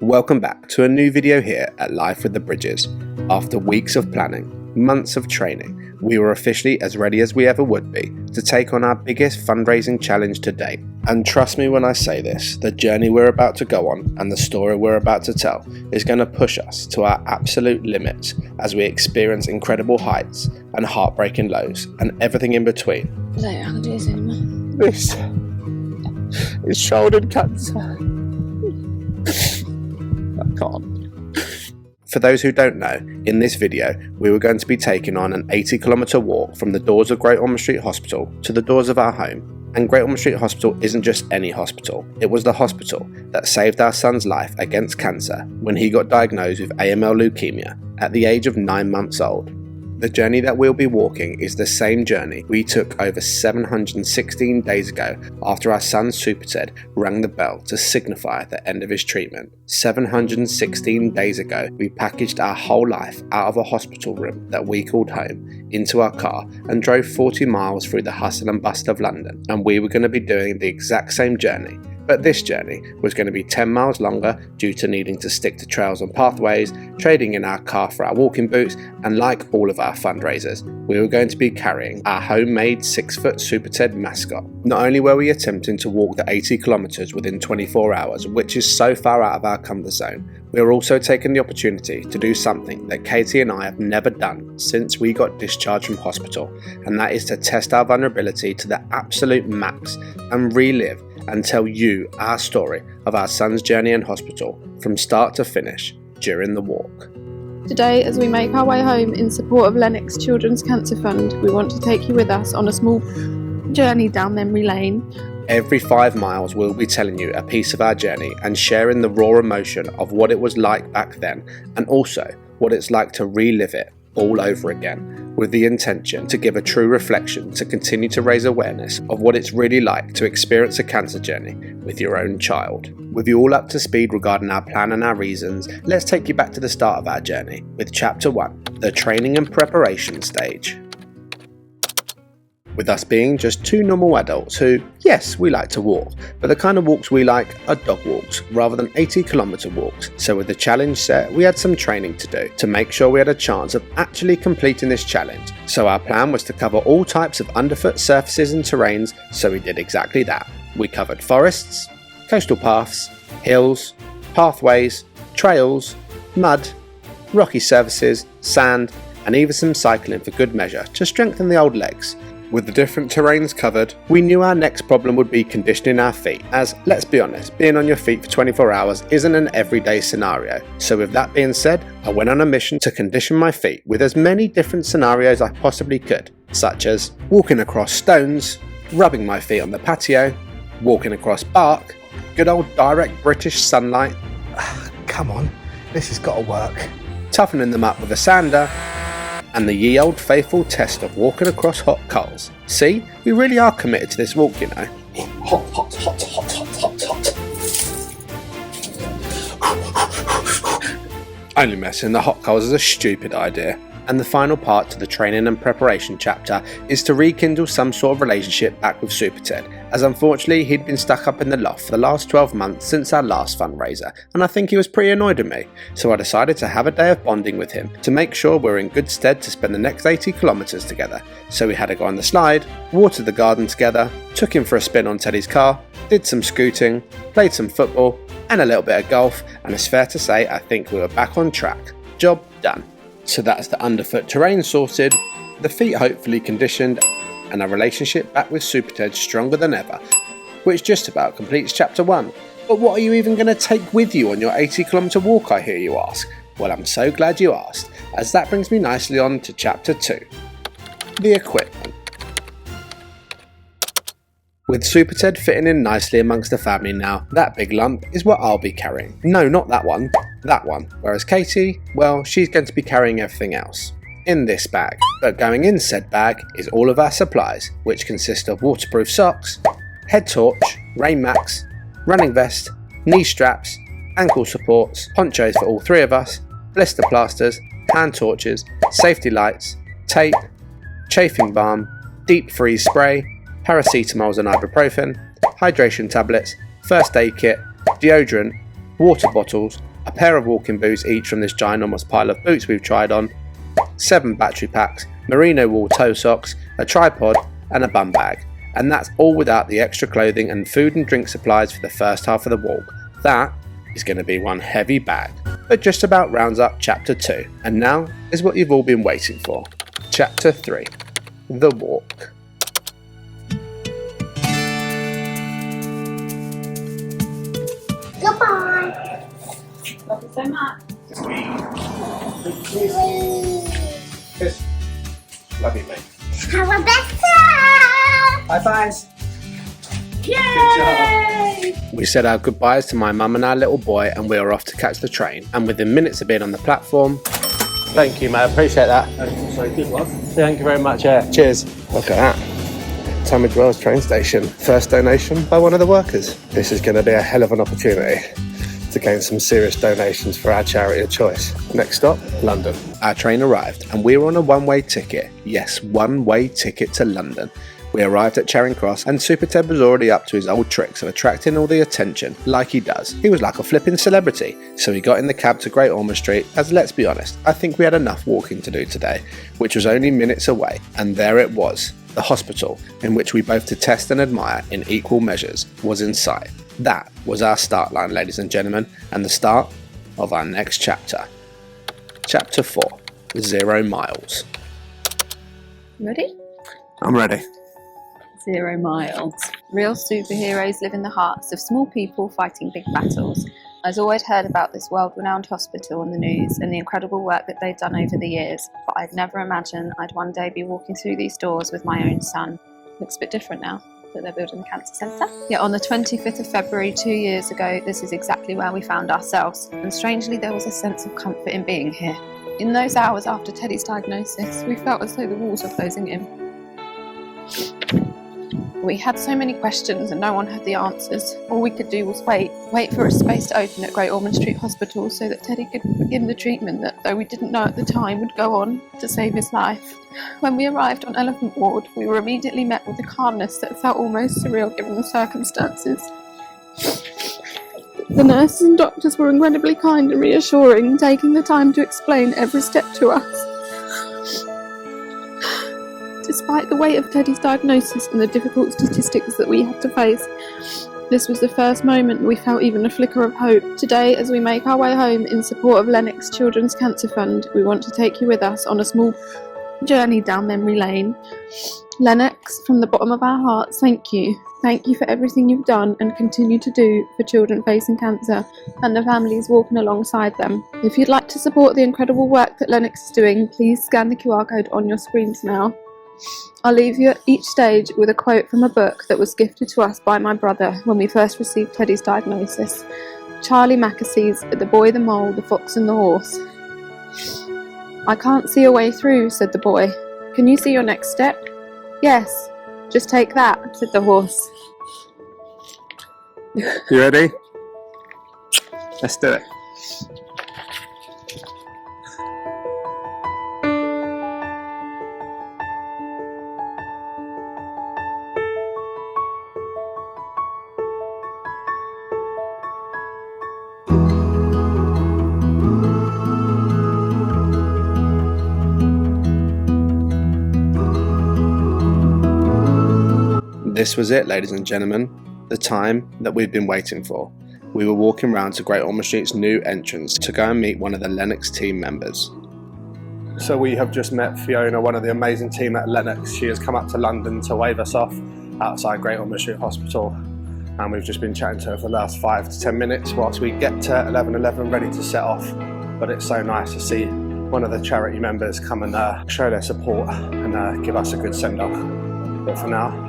Welcome back to a new video here at Life with the Bridges. After weeks of planning, months of training, we were officially as ready as we ever would be to take on our biggest fundraising challenge to date. And trust me when I say this, the journey we're about to go on and the story we're about to tell is going to push us to our absolute limits as we experience incredible heights and heartbreaking lows and everything in between. This is shoulder cancer. I can't. For those who don't know, in this video we were going to be taking on an 80-kilometre walk from the doors of Great Ormond Street Hospital to the doors of our home. And Great Ormond Street Hospital isn't just any hospital, it was the hospital that saved our son's life against cancer when he got diagnosed with AML leukemia at the age of 9 months old. The journey that we'll be walking is the same journey we took over 716 days ago after our son Superted rang the bell to signify the end of his treatment. 716 days ago, we packaged our whole life out of a hospital room that we called home into our car and drove 40 miles through the hustle and bustle of London, and we were going to be doing the exact same journey. But this journey was going to be 10 miles longer due to needing to stick to trails and pathways, trading in our car for our walking boots, and like all of our fundraisers, we were going to be carrying our homemade 6-foot Superted mascot. Not only were we attempting to walk the 80 kilometres within 24 hours, which is so far out of our comfort zone, we were also taking the opportunity to do something that Katie and I have never done since we got discharged from hospital, and that is to test our vulnerability to the absolute max and relive and tell you our story of our son's journey in hospital from start to finish during the walk. Today, as we make our way home in support of Lennox Children's Cancer Fund, we want to take you with us on a small journey down memory lane. Every 5 miles we'll be telling you a piece of our journey and sharing the raw emotion of what it was like back then, and also what it's like to relive it all over again, with the intention to give a true reflection to continue to raise awareness of what it's really like to experience a cancer journey with your own child. With you all up to speed regarding our plan and our reasons, let's take you back to the start of our journey with Chapter 1, the training and preparation stage. With us being just two normal adults who, yes, we like to walk, but the kind of walks we like are dog walks rather than 80-kilometre walks. So with the challenge set, we had some training to do to make sure we had a chance of actually completing this challenge. So our plan was to cover all types of underfoot surfaces and terrains, so we did exactly that. We covered forests, coastal paths, hills, pathways, trails, mud, rocky surfaces, sand, and even some cycling for good measure to strengthen the old legs. With the different terrains covered, we knew our next problem would be conditioning our feet, as, let's be honest, being on your feet for 24 hours isn't an everyday scenario. So with that being said, I went on a mission to condition my feet with as many different scenarios I possibly could, such as walking across stones, rubbing my feet on the patio, walking across bark, good old direct British sunlight, come on, this has got to work, toughening them up with a sander, and the ye old faithful test of walking across hot coals. See, we really are committed to this walk, you know. Hot, hot, hot, hot, hot, hot, hot. Only messing, the hot coals is a stupid idea. And the final part to the training and preparation chapter is to rekindle some sort of relationship back with Superted, as unfortunately he'd been stuck up in the loft for the last 12 months since our last fundraiser, and I think he was pretty annoyed at me, so I decided to have a day of bonding with him to make sure we're in good stead to spend the next 80 kilometres together. So we had to go on the slide, watered the garden together, took him for a spin on Teddy's car, did some scooting, played some football, and a little bit of golf, and it's fair to say I think we were back on track. Job done. So that's the underfoot terrain sorted, the feet hopefully conditioned, and our relationship back with Superted stronger than ever, which just about completes Chapter 1. But what are you even going to take with you on your 80-kilometre walk, I hear you ask? Well, I'm so glad you asked, as that brings me nicely on to Chapter 2, the equipment. With Superted fitting in nicely amongst the family now, that big lump is what I'll be carrying. No, not that one. That one. Whereas Katie, well, she's going to be carrying everything else in this bag. But going in said bag is all of our supplies, which consist of waterproof socks, head torch, rain max, running vest, knee straps, ankle supports, ponchos for all three of us, blister plasters, hand torches, safety lights, tape, chafing balm, deep freeze spray, paracetamols and ibuprofen, hydration tablets, first aid kit, deodorant, water bottles, a pair of walking boots each from this ginormous pile of boots we've tried on, 7 battery packs, merino wool toe socks, a tripod and a bum bag. And that's all without the extra clothing and food and drink supplies for the first half of the walk. That is going to be one heavy bag. But just about rounds up chapter 2. And now is what you've all been waiting for. Chapter 3. The walk. Goodbye. Love you so much. Kiss. Love you, mate. Have a better. High fives. Yay! We said our goodbyes to my mum and our little boy, and we were off to catch the train. And within minutes of being on the platform, thank you, mate. I appreciate that. Sorry, good one. Thank you very much. Cheers. Look at that. Tunbridge Wells train station. First donation by one of the workers. This is going to be a hell of an opportunity to gain some serious donations for our charity of choice. Next stop, London. Our train arrived and we were on a one-way ticket. Yes, one-way ticket to London. We arrived at Charing Cross and Super Ted was already up to his old tricks of attracting all the attention, like he does. He was like a flipping celebrity, so he got in the cab to Great Ormond Street, as let's be honest, I think we had enough walking to do today, which was only minutes away, and there it was. The hospital, in which we both detest and admire in equal measures, was in sight. That was our start line, ladies and gentlemen, and the start of our next chapter. Chapter 4, 0 miles. Ready? I'm ready. 0 miles. Real superheroes live in the hearts of small people fighting big battles. I'd always heard about this world-renowned hospital on the news and the incredible work that they've done over the years, but I'd never imagined I'd one day be walking through these doors with my own son. Looks a bit different now that they're building the cancer centre. Yet on the 25th of February 2 years ago, this is exactly where we found ourselves, and strangely there was a sense of comfort in being here. In those hours after Teddy's diagnosis, we felt as though the walls were closing in. We had so many questions and no one had the answers. All we could do was wait for a space to open at Great Ormond Street Hospital so that Teddy could begin the treatment that, though we didn't know at the time, would go on to save his life. When we arrived on Elephant Ward, we were immediately met with a calmness that felt almost surreal given the circumstances. The nurses and doctors were incredibly kind and reassuring, taking the time to explain every step to us. Despite the weight of Teddy's diagnosis and the difficult statistics that we had to face, this was the first moment we felt even a flicker of hope. Today, as we make our way home in support of Lennox Children's Cancer Fund, we want to take you with us on a small journey down memory lane. Lennox, from the bottom of our hearts, thank you. Thank you for everything you've done and continue to do for children facing cancer and the families walking alongside them. If you'd like to support the incredible work that Lennox is doing, please scan the QR code on your screens now. I'll leave you at each stage with a quote from a book that was gifted to us by my brother when we first received Teddy's diagnosis. Charlie Mackessy's The Boy, the Mole, the Fox and the Horse. I can't see a way through, said the boy. Can you see your next step? Yes, just take that, said the horse. You ready? Let's do it. This was it, ladies and gentlemen, the time that we've been waiting for. We were walking round to Great Ormond Street's new entrance to go and meet one of the Lennox team members. So we have just met Fiona, one of the amazing team at Lennox. She has come up to London to wave us off outside Great Ormond Street Hospital, and we've just been chatting to her for the last 5 to 10 minutes whilst we get to 11:11 ready to set off. But it's so nice to see one of the charity members come and show their support and give us a good send-off. But for now,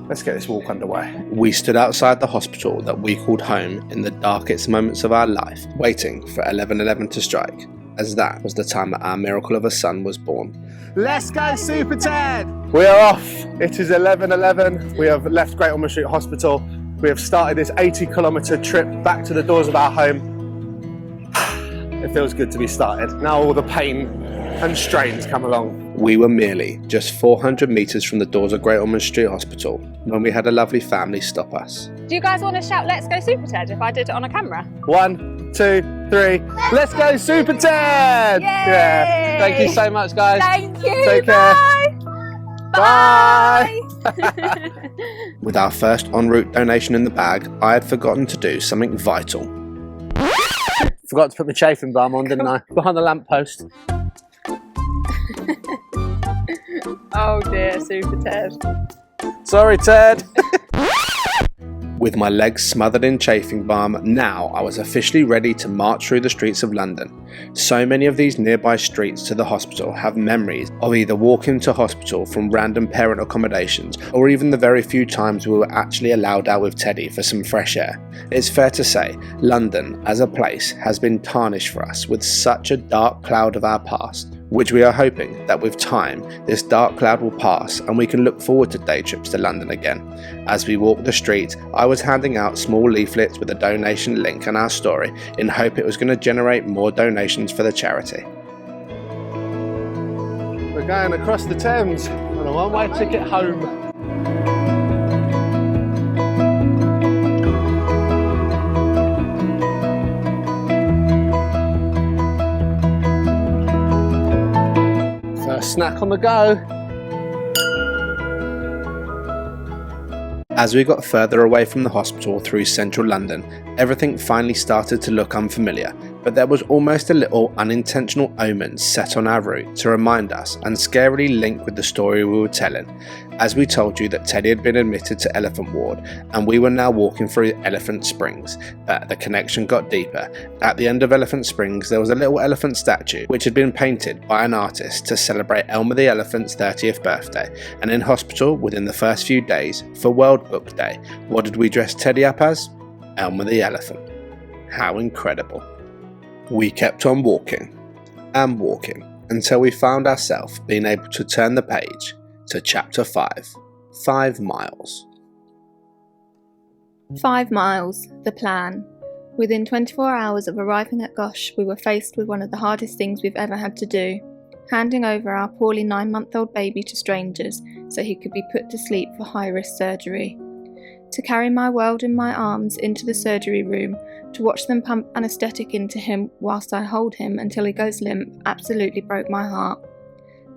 let's get this walk underway. We stood outside the hospital that we called home in the darkest moments of our life, waiting for 11:11 to strike, as that was the time that our miracle of a son was born. Let's go, Super Ted! We are off. It is 11:11. We have left Great Ormond Street Hospital. We have started this 80-kilometre trip back to the doors of our home. It feels good to be started. Now all the pain and strains come along. We were merely just 400 metres from the doors of Great Ormond Street Hospital when we had a lovely family stop us. Do you guys want to shout "Let's go Super Ted" if I did it on a camera? 1, 2, 3. Let's go Super Ted! Yay! Yeah. Thank you so much, guys. Thank you. Take care. Bye. Bye. With our first en route donation in the bag, I had forgotten to do something vital. Forgot to put my chafing balm on, didn't I? Behind the lamppost. Oh dear, Super Ted. Sorry, Ted. With my legs smothered in chafing balm, now I was officially ready to march through the streets of London. So many of these nearby streets to the hospital have memories of either walking to hospital from random parent accommodations, or even the very few times we were actually allowed out with Teddy for some fresh air. It's fair to say, London as a place has been tarnished for us with such a dark cloud of our past, which we are hoping that with time this dark cloud will pass and we can look forward to day trips to London again. As we walked the street, I was handing out small leaflets with a donation link and our story in hope it was going to generate more donations for the charity. We're going across the Thames on a one-way ticket home. First snack on the go. As we got further away from the hospital through central London, everything finally started to look unfamiliar, but there was almost a little unintentional omen set on our route to remind us and scarily link with the story we were telling, as we told you that Teddy had been admitted to Elephant Ward and we were now walking through Elephant Springs, but the connection got deeper. At the end of Elephant Springs there was a little elephant statue which had been painted by an artist to celebrate Elmer the Elephant's 30th birthday, and in hospital within the first few days for World Book Day, what did we dress Teddy up as? Elmer the Elephant. How incredible. We kept on walking and walking until we found ourselves being able to turn the page to chapter 5, 5 miles. 5 miles, the plan. Within 24 hours of arriving at Gosh, we were faced with one of the hardest things we've ever had to do, handing over our poorly 9-month-old baby to strangers so he could be put to sleep for high-risk surgery. To carry my world in my arms into the surgery room, to watch them pump anaesthetic into him whilst I hold him until he goes limp, absolutely broke my heart.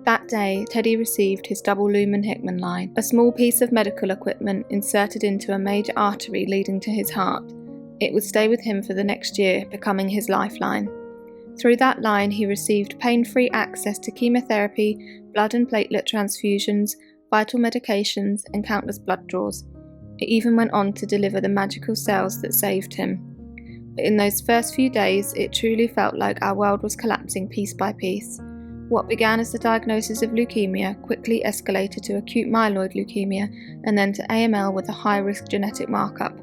That day, Teddy received his double lumen Hickman line, a small piece of medical equipment inserted into a major artery leading to his heart. It would stay with him for the next year, becoming his lifeline. Through that line, he received pain-free access to chemotherapy, blood and platelet transfusions, vital medications, and countless blood draws. It even went on to deliver the magical cells that saved him. But in those first few days, it truly felt like our world was collapsing piece by piece. What began as the diagnosis of leukemia quickly escalated to acute myeloid leukemia and then to AML with a high-risk genetic markup.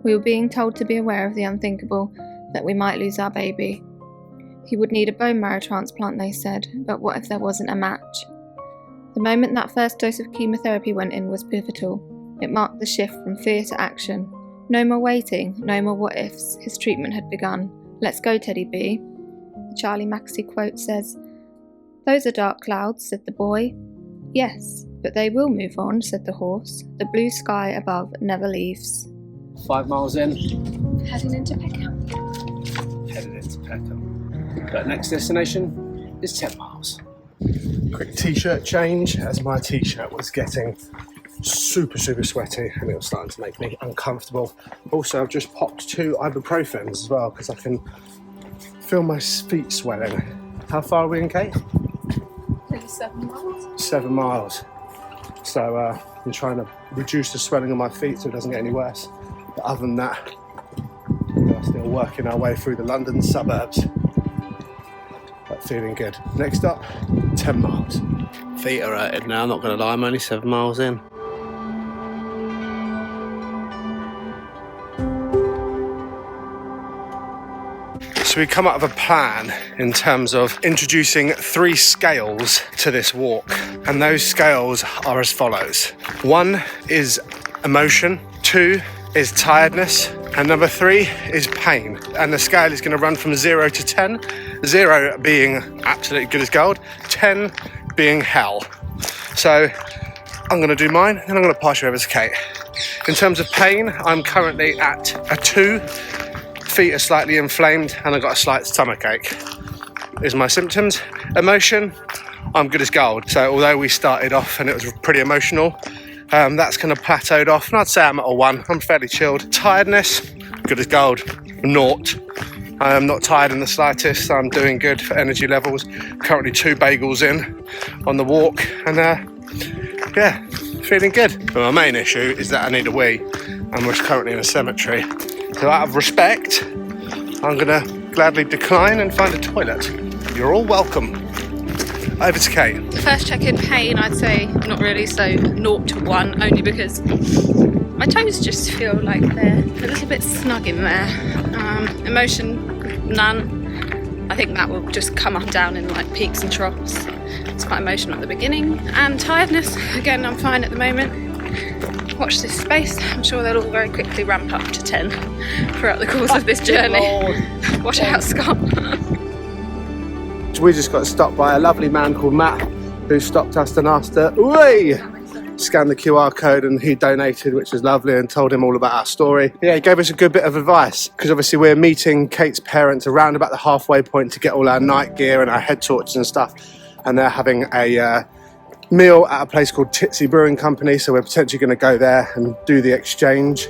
We were being told to be aware of the unthinkable, that we might lose our baby. He would need a bone marrow transplant, they said, but what if there wasn't a match? The moment that first dose of chemotherapy went in was pivotal. It marked the shift from fear to action. No more waiting, no more what ifs. His treatment had begun. Let's go, Teddy B. The Charlie Maxey quote says, "Those are dark clouds," said the boy. "Yes, but they will move on," said the horse. "The blue sky above never leaves." 5 miles in. Heading into Peckham. Headed into Peckham. But next destination is 10 miles. Quick t-shirt change, as my t-shirt was getting super sweaty and it was starting to make me uncomfortable. Also, I've just popped 2 ibuprofens as well because I can feel my feet swelling. How far are we in, Kate? 7 miles. 7 miles. So I'm trying to reduce the swelling on my feet so it doesn't get any worse. But other than that, we're still working our way through the London suburbs. But feeling good. Next up, 10 miles. Feet are hurting now, I'm not going to lie, I'm only 7 miles in. So we come up with a plan in terms of introducing 3 scales to this walk, and those scales are as follows. 1 is emotion, 2 is tiredness, and number 3 is pain. And the scale is going to run from 0 to 10. 0 being absolutely good as gold, 10 being hell. So I'm going to do mine, and I'm going to pass you over to Kate. In terms of pain, I'm currently at a 2. Feet are slightly inflamed, and I've got a slight stomach ache. Is my symptoms. Emotion, I'm good as gold. So although we started off and it was pretty emotional, that's kind of plateaued off, and I'd say I'm at a 1. I'm fairly chilled. Tiredness, good as gold, 0. I am not tired in the slightest. I'm doing good for energy levels. Currently 2 bagels in on the walk, and yeah, feeling good. But my main issue is that I need a wee, and we're currently in a cemetery. So out of respect, I'm gonna gladly decline and find a toilet. You're all welcome. Over to Kate. The first check in pain, I'd say not really, so 0 to 1, only because my toes just feel like they're a little bit snug in there. Emotion, none. I think that will just come up and down in like peaks and troughs. It's quite emotional at the beginning. And tiredness, again, I'm fine at the moment. Watch this space. I'm sure they'll all very quickly ramp up to 10 throughout the course of this journey. Watch out, Scott. We just got stopped by a lovely man called Matt, who stopped us and asked her, "Oi!" Scanned the QR code, and he donated, which was lovely, and told him all about our story. Yeah, he gave us a good bit of advice, because obviously we're meeting Kate's parents around about the halfway point to get all our night gear and our head torches and stuff, and they're having a meal at a place called Titsy Brewing Company, so we're potentially going to go there and do the exchange.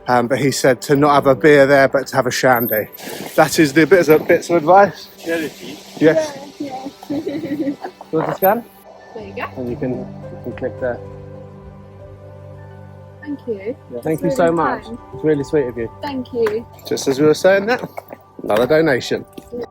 But he said to not have a beer there, but to have a shandy. That is the bits of advice. Yes. Yeah. You want to scan? There you go. And you can click there. Thank you. Yeah. Thank you so much. It's really sweet of you. Thank you. Just as we were saying that, another donation. Yeah.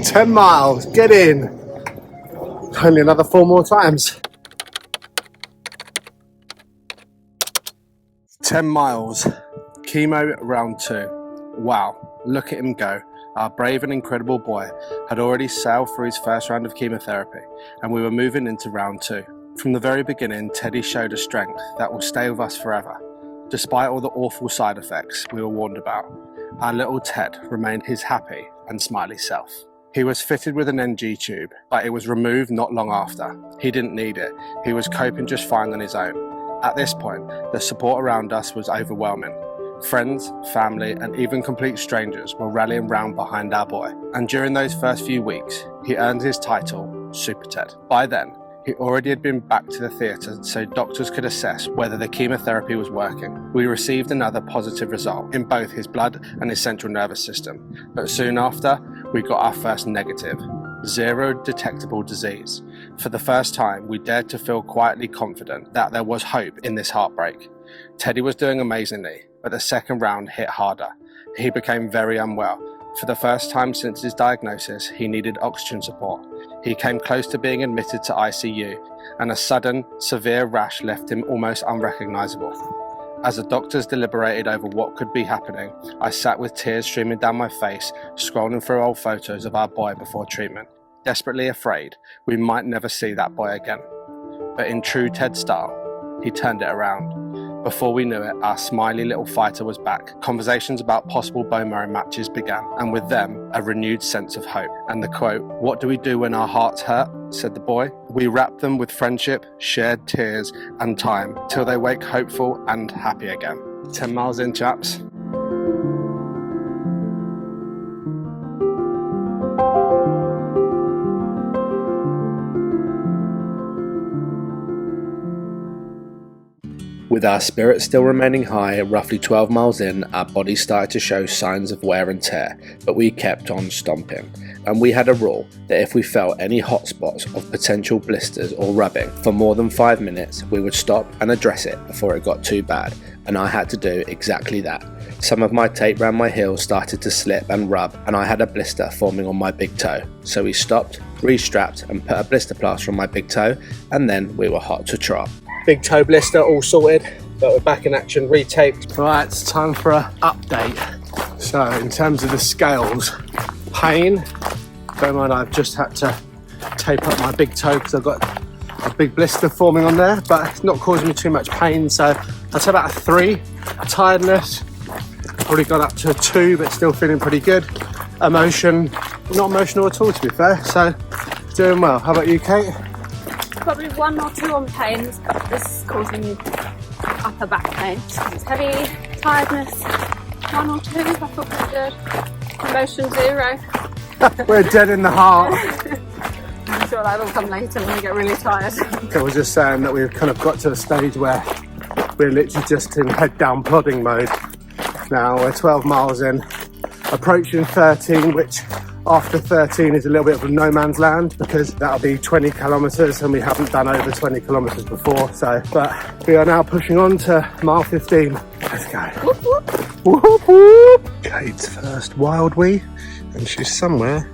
10 miles, get in. Only another 4 more times. 10 miles, chemo round 2. Wow, look at him go. Our brave and incredible boy had already sailed through his first round of chemotherapy, and we were moving into round 2. From the very beginning, Teddy showed a strength that will stay with us forever. Despite all the awful side effects we were warned about, our little Ted remained his happy and smiley self. He was fitted with an NG tube, but it was removed not long after. He didn't need it. He was coping just fine on his own. At this point, the support around us was overwhelming. Friends, family, and even complete strangers were rallying round behind our boy. And during those first few weeks, he earned his title, Super Ted. By then, he already had been back to the theatre so doctors could assess whether the chemotherapy was working. We received another positive result in both his blood and his central nervous system. But soon after, we got our first negative. 0 detectable disease. For the first time, we dared to feel quietly confident that there was hope in this heartbreak. Teddy was doing amazingly, but the second round hit harder. He became very unwell. For the first time since his diagnosis, he needed oxygen support. He came close to being admitted to ICU, and a sudden, severe rash left him almost unrecognisable. As the doctors deliberated over what could be happening, I sat with tears streaming down my face, scrolling through old photos of our boy before treatment, desperately afraid we might never see that boy again. But in true Ted style, he turned it around. Before we knew it, our smiley little fighter was back. Conversations about possible bone marrow matches began, and with them, a renewed sense of hope. And the quote, "What do we do when our hearts hurt?" said the boy. "We wrap them with friendship, shared tears, and time, till they wake hopeful and happy again." 10 miles in, chaps. With our spirits still remaining high, roughly 12 miles in, our bodies started to show signs of wear and tear, but we kept on stomping. And we had a rule that if we felt any hot spots of potential blisters or rubbing for more than 5 minutes, we would stop and address it before it got too bad, and I had to do exactly that. Some of my tape around my heels started to slip and rub, and I had a blister forming on my big toe, so we stopped, re-strapped and put a blister plaster on my big toe, and then we were hot to trot. Big toe blister all sorted, but we're back in action, retaped. Right, it's time for an update. So in terms of the scales, pain. Bear in mind, I've just had to tape up my big toe because I've got a big blister forming on there, but it's not causing me too much pain. So I'd say about a 3. Tiredness, probably got up to a 2, but still feeling pretty good. Emotion, not emotional at all, to be fair. So doing well. How about you, Kate? Probably 1 or 2 on pains, but this is causing me upper back pain. It's heavy, tiredness, 1 or 2, I feel pretty good. Emotion 0. We're dead in the heart. I'm sure that will come later when we get really tired. I was just saying that we've kind of got to a stage where we're literally just in head down plodding mode. Now we're 12 miles in, approaching 13, which after 13 is a little bit of a no man's land because that'll be 20 kilometres and we haven't done over 20 kilometres before. So, but we are now pushing on to mile 15. Let's go. Whoop, whoop. Whoop, whoop. Kate's first wild wee, and she's somewhere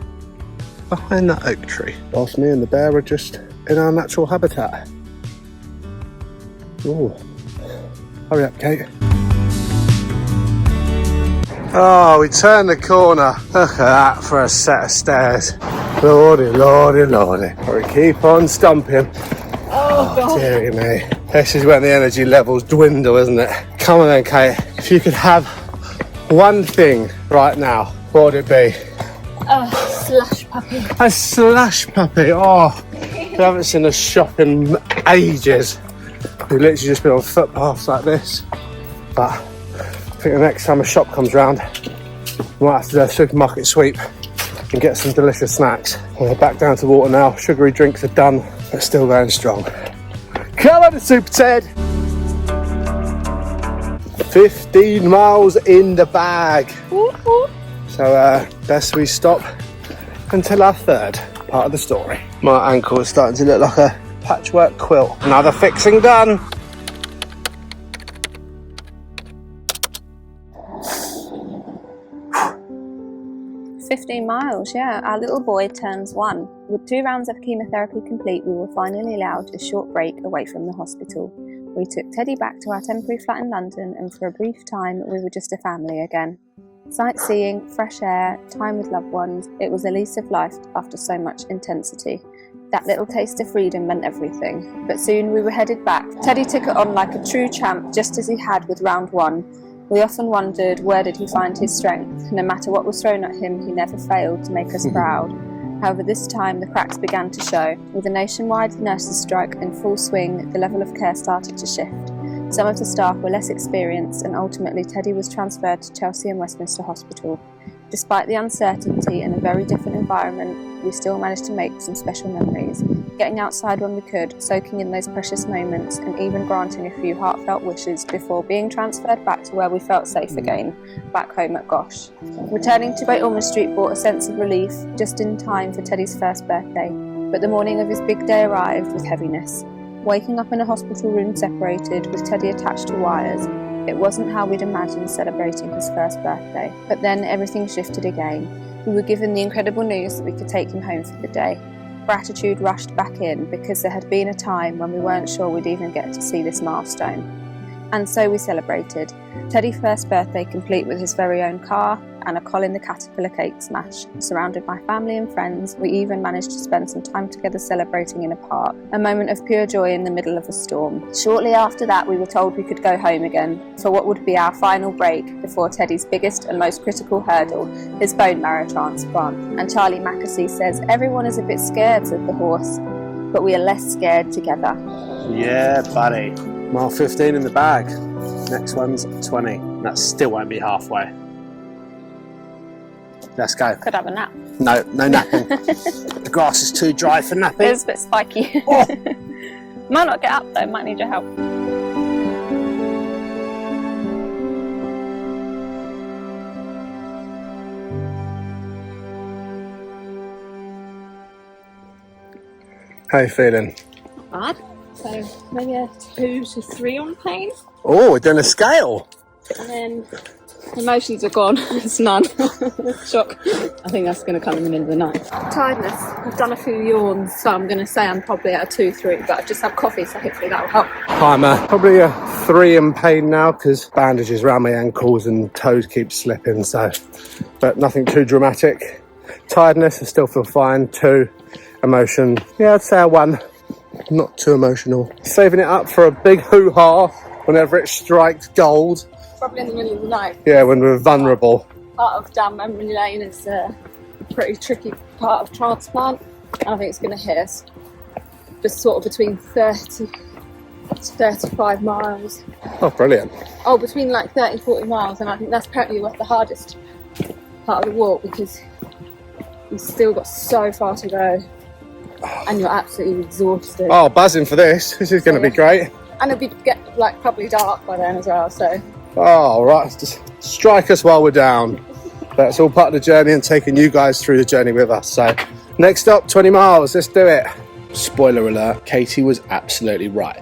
behind that oak tree, whilst me and the bear are just in our natural habitat. Ooh. Hurry up, Kate. Oh, we turned the corner. Look at that for a set of stairs. Lordy, lordy, lordy. But we keep on stomping. Oh, God. Dearie me. This is when the energy levels dwindle, isn't it? Come on then, Kate. If you could have one thing right now, what would it be? Slush puppy. A slush puppy. Oh, we haven't seen a shop in ages. We've literally just been on footpaths like this. But I think the next time a shop comes round, we might have to do a supermarket sweep and get some delicious snacks. We're back down to water now. Sugary drinks are done, but still going strong. Come on, Super Ted! 15 miles in the bag. So best we stop until our third part of the story. My ankle is starting to look like a patchwork quilt. Another fixing done. miles, yeah. Our little boy turns 1. With 2 rounds of chemotherapy complete, we were finally allowed a short break away from the hospital. We took Teddy back to our temporary flat in London, and for a brief time we were just a family again. Sightseeing, fresh air, time with loved ones, it was a lease of life after so much intensity. That little taste of freedom meant everything. But soon we were headed back. Teddy took it on like a true champ, just as he had with round 1. We often wondered, where did he find his strength? No matter what was thrown at him, he never failed to make us proud. However, this time the cracks began to show. With a nationwide nurses' strike in full swing, the level of care started to shift. Some of the staff were less experienced, and ultimately Teddy was transferred to Chelsea and Westminster Hospital. Despite the uncertainty and a very different environment, we still managed to make some special memories, getting outside when we could, soaking in those precious moments, and even granting a few heartfelt wishes before being transferred back to where we felt safe again, back home at Gosh. Returning to Great Ormond Street brought a sense of relief, just in time for Teddy's first birthday, but the morning of his big day arrived with heaviness. Waking up in a hospital room separated, with Teddy attached to wires, it wasn't how we'd imagined celebrating his first birthday. But then everything shifted again. We were given the incredible news that we could take him home for the day. Gratitude rushed back in, because there had been a time when we weren't sure we'd even get to see this milestone. And so we celebrated. Teddy's first birthday complete with his very own car and a Colin the Caterpillar cake smash. Surrounded by family and friends, we even managed to spend some time together celebrating in a park, a moment of pure joy in the middle of a storm. Shortly after that, we were told we could go home again for what would be our final break before Teddy's biggest and most critical hurdle, his bone marrow transplant. And Charlie Mackesy says, "Everyone is a bit scared," said the horse, "but we are less scared together." Yeah, buddy. Mile 15 in the bag. Next one's 20. That still won't be halfway. Let's go. Could have a nap. No napping. The grass is too dry for napping. It's a bit spiky. Oh. Might not get up though, might need your help. How you feeling? Not bad. So maybe a 2 to 3 on pain. Oh, we're doing a scale. And then emotions are gone. It's none. Shock. I think that's going to come in the middle of the night. Tiredness. I've done a few yawns, so I'm going to say I'm probably at a 2, 3, but I've just had coffee, so hopefully that will help. I'm probably a 3 in pain now because bandages around my ankles and toes keep slipping, so, but nothing too dramatic. Tiredness, I still feel fine. 2, emotion, yeah, I'd say a 1. Not too emotional. Saving it up for a big hoo-ha whenever it strikes gold. Probably in the middle of the night. Yeah, when we're vulnerable. Part of down memory lane is a pretty tricky part of transplant. And I think it's going to hit us just sort of between 30 to 35 miles. Oh, brilliant. Oh, between like 30 and 40 miles. And I think that's apparently the hardest part of the walk because you've still got so far to go. And you're absolutely exhausted. Oh, buzzing for this. This is going to be great. And it'll get like probably dark by then as well, so. Oh, right. Just strike us while we're down. That's all part of the journey and taking you guys through the journey with us. So, next up, 20 miles. Let's do it. Spoiler alert, Katie was absolutely right.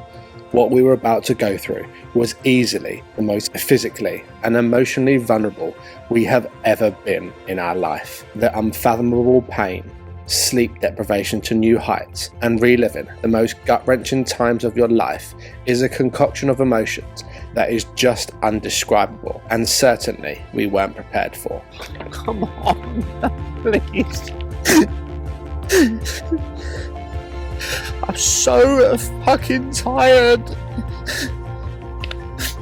What we were about to go through was easily the most physically and emotionally vulnerable we have ever been in our life. The unfathomable pain, sleep deprivation to new heights, and reliving the most gut-wrenching times of your life is a concoction of emotions that is just undescribable, and certainly we weren't prepared for. Come on, please. I'm so fucking tired.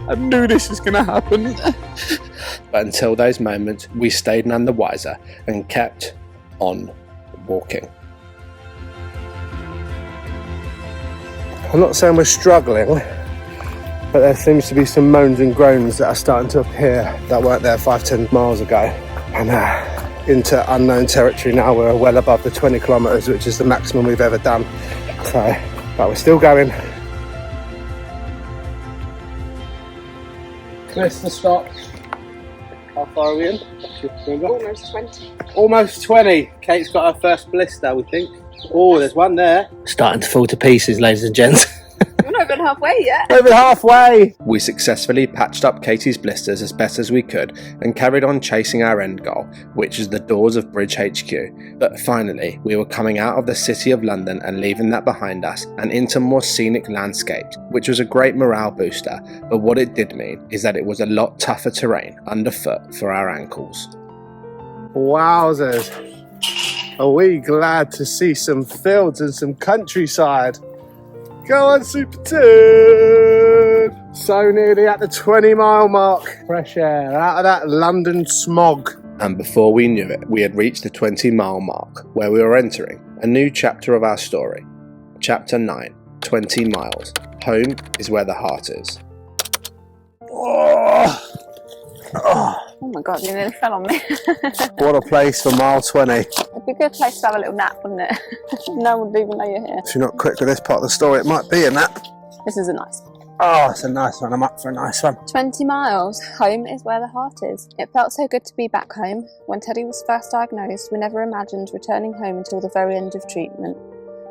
I knew this was going to happen. But until those moments, we stayed none the wiser and kept on walking. I'm not saying we're struggling, but there seems to be some moans and groans that are starting to appear that weren't there 5-10 miles ago. And into unknown territory now. We're well above the 20 kilometres, which is the maximum we've ever done. So, but we're still going. Close to stop. How far are we in? Almost 20. Almost 20. Kate's got her first blister, we think. Oh, there's one there. Starting to fall to pieces, ladies and gents. We're not even halfway yet. Over halfway! We successfully patched up Katie's blisters as best as we could and carried on chasing our end goal, which is the doors of Bridge HQ. But finally, we were coming out of the city of London and leaving that behind us and into more scenic landscapes, which was a great morale booster, but what it did mean is that it was a lot tougher terrain underfoot for our ankles. Wowzers! Are we glad to see some fields and some countryside? Go on, Super Tune! So nearly at the 20-mile mark. Fresh air, out of that London smog. And before we knew it, we had reached the 20-mile mark, where we were entering a new chapter of our story. Chapter 9, 20 miles. Home is where the heart is. Oh my god, you nearly fell on me. What a place for mile 20. It'd be a good place to have a little nap, wouldn't it? No one would even know you're here. If you're not quick with this part of the story, it might be a nap. This is a nice one. Oh, it's a nice one. I'm up for a nice one. 20 miles. Home is where the heart is. It felt so good to be back home. When Teddy was first diagnosed, we never imagined returning home until the very end of treatment.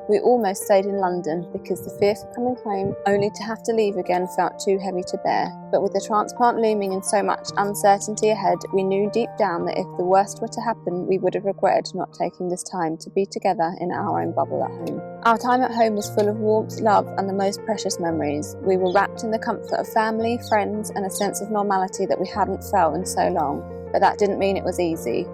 We almost stayed in London because the fear for coming home, only to have to leave again, felt too heavy to bear. But with the transplant looming and so much uncertainty ahead, we knew deep down that if the worst were to happen, we would have regretted not taking this time to be together in our own bubble at home. Our time at home was full of warmth, love, and the most precious memories. We were wrapped in the comfort of family, friends, and a sense of normality that we hadn't felt in so long. But that didn't mean it was easy.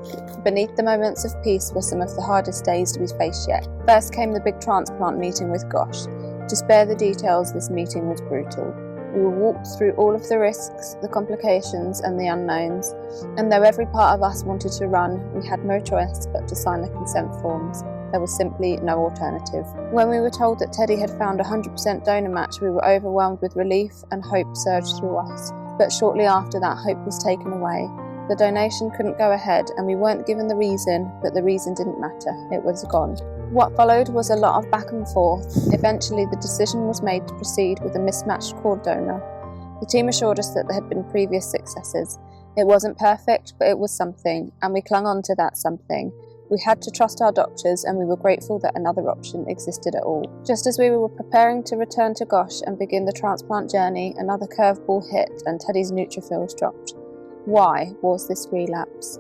Beneath the moments of peace were some of the hardest days we've faced yet. First came the big transplant meeting with Gosh. To spare the details, this meeting was brutal. We were walked through all of the risks, the complications, and the unknowns. And though every part of us wanted to run, we had no choice but to sign the consent forms. There was simply no alternative. When we were told that Teddy had found a 100% donor match, we were overwhelmed with relief, and hope surged through us. But shortly after, that hope was taken away. The donation couldn't go ahead, and we weren't given the reason, but the reason didn't matter. It was gone. What followed was a lot of back and forth. Eventually, the decision was made to proceed with a mismatched cord donor. The team assured us that there had been previous successes. It wasn't perfect, but it was something, and we clung on to that something. We had to trust our doctors, and we were grateful that another option existed at all. Just as we were preparing to return to Gosh and begin the transplant journey, another curveball hit and Teddy's neutrophils dropped. Why was this relapse?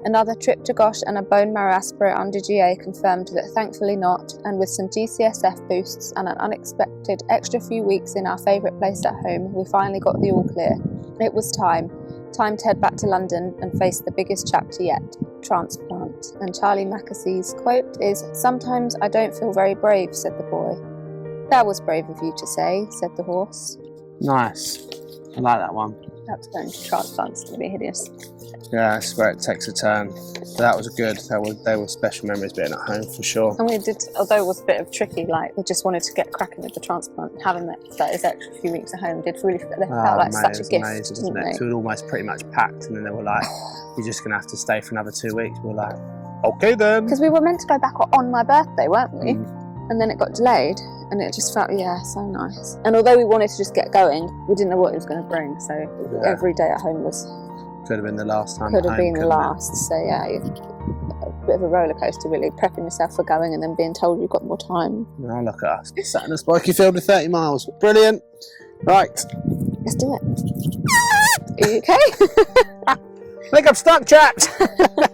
Another trip to Gosh and a bone marrow aspirate under GA confirmed that thankfully not, and with some GCSF boosts and an unexpected extra few weeks in our favourite place at home, we finally got the all clear. It was time to head back to London and face the biggest chapter yet. transplant. And Charlie Mackessy's quote is, "Sometimes I don't feel very brave," said the boy. "That was brave of you to say," said the horse. Nice. I like that one. That's going to transplant's going to be hideous. Yeah, that's where it takes a turn. But that was good. They were special memories being at home for sure. And we did, although it was a bit of tricky, like we just wanted to get cracking with the transplant. Having those extra few weeks at home did really felt like such a gift, amazing, didn't isn't it? they? So it was almost pretty much packed, and then they were like, "You're just gonna have to stay for another 2 weeks." We were like, "Okay then." Because we were meant to go back on my birthday, weren't we? And then it got delayed, and it just felt, so nice. And although we wanted to just get going, we didn't know what it was going to bring. So every day at home could have been the last time. Could have been the last. So a bit of a roller coaster, really, prepping yourself for going and then being told you've got more time. Now look at us, sat in a spiky field with 30 miles. Brilliant. Right, let's do it. Are you okay? I think I'm stuck, chaps.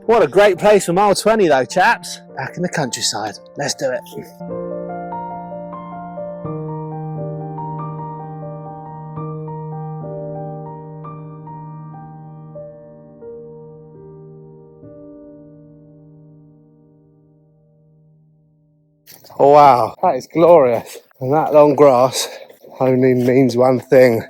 What a great place for mile 20 though, chaps. Back in the countryside. Let's do it. Oh, wow, that is glorious. And that long grass only means one thing.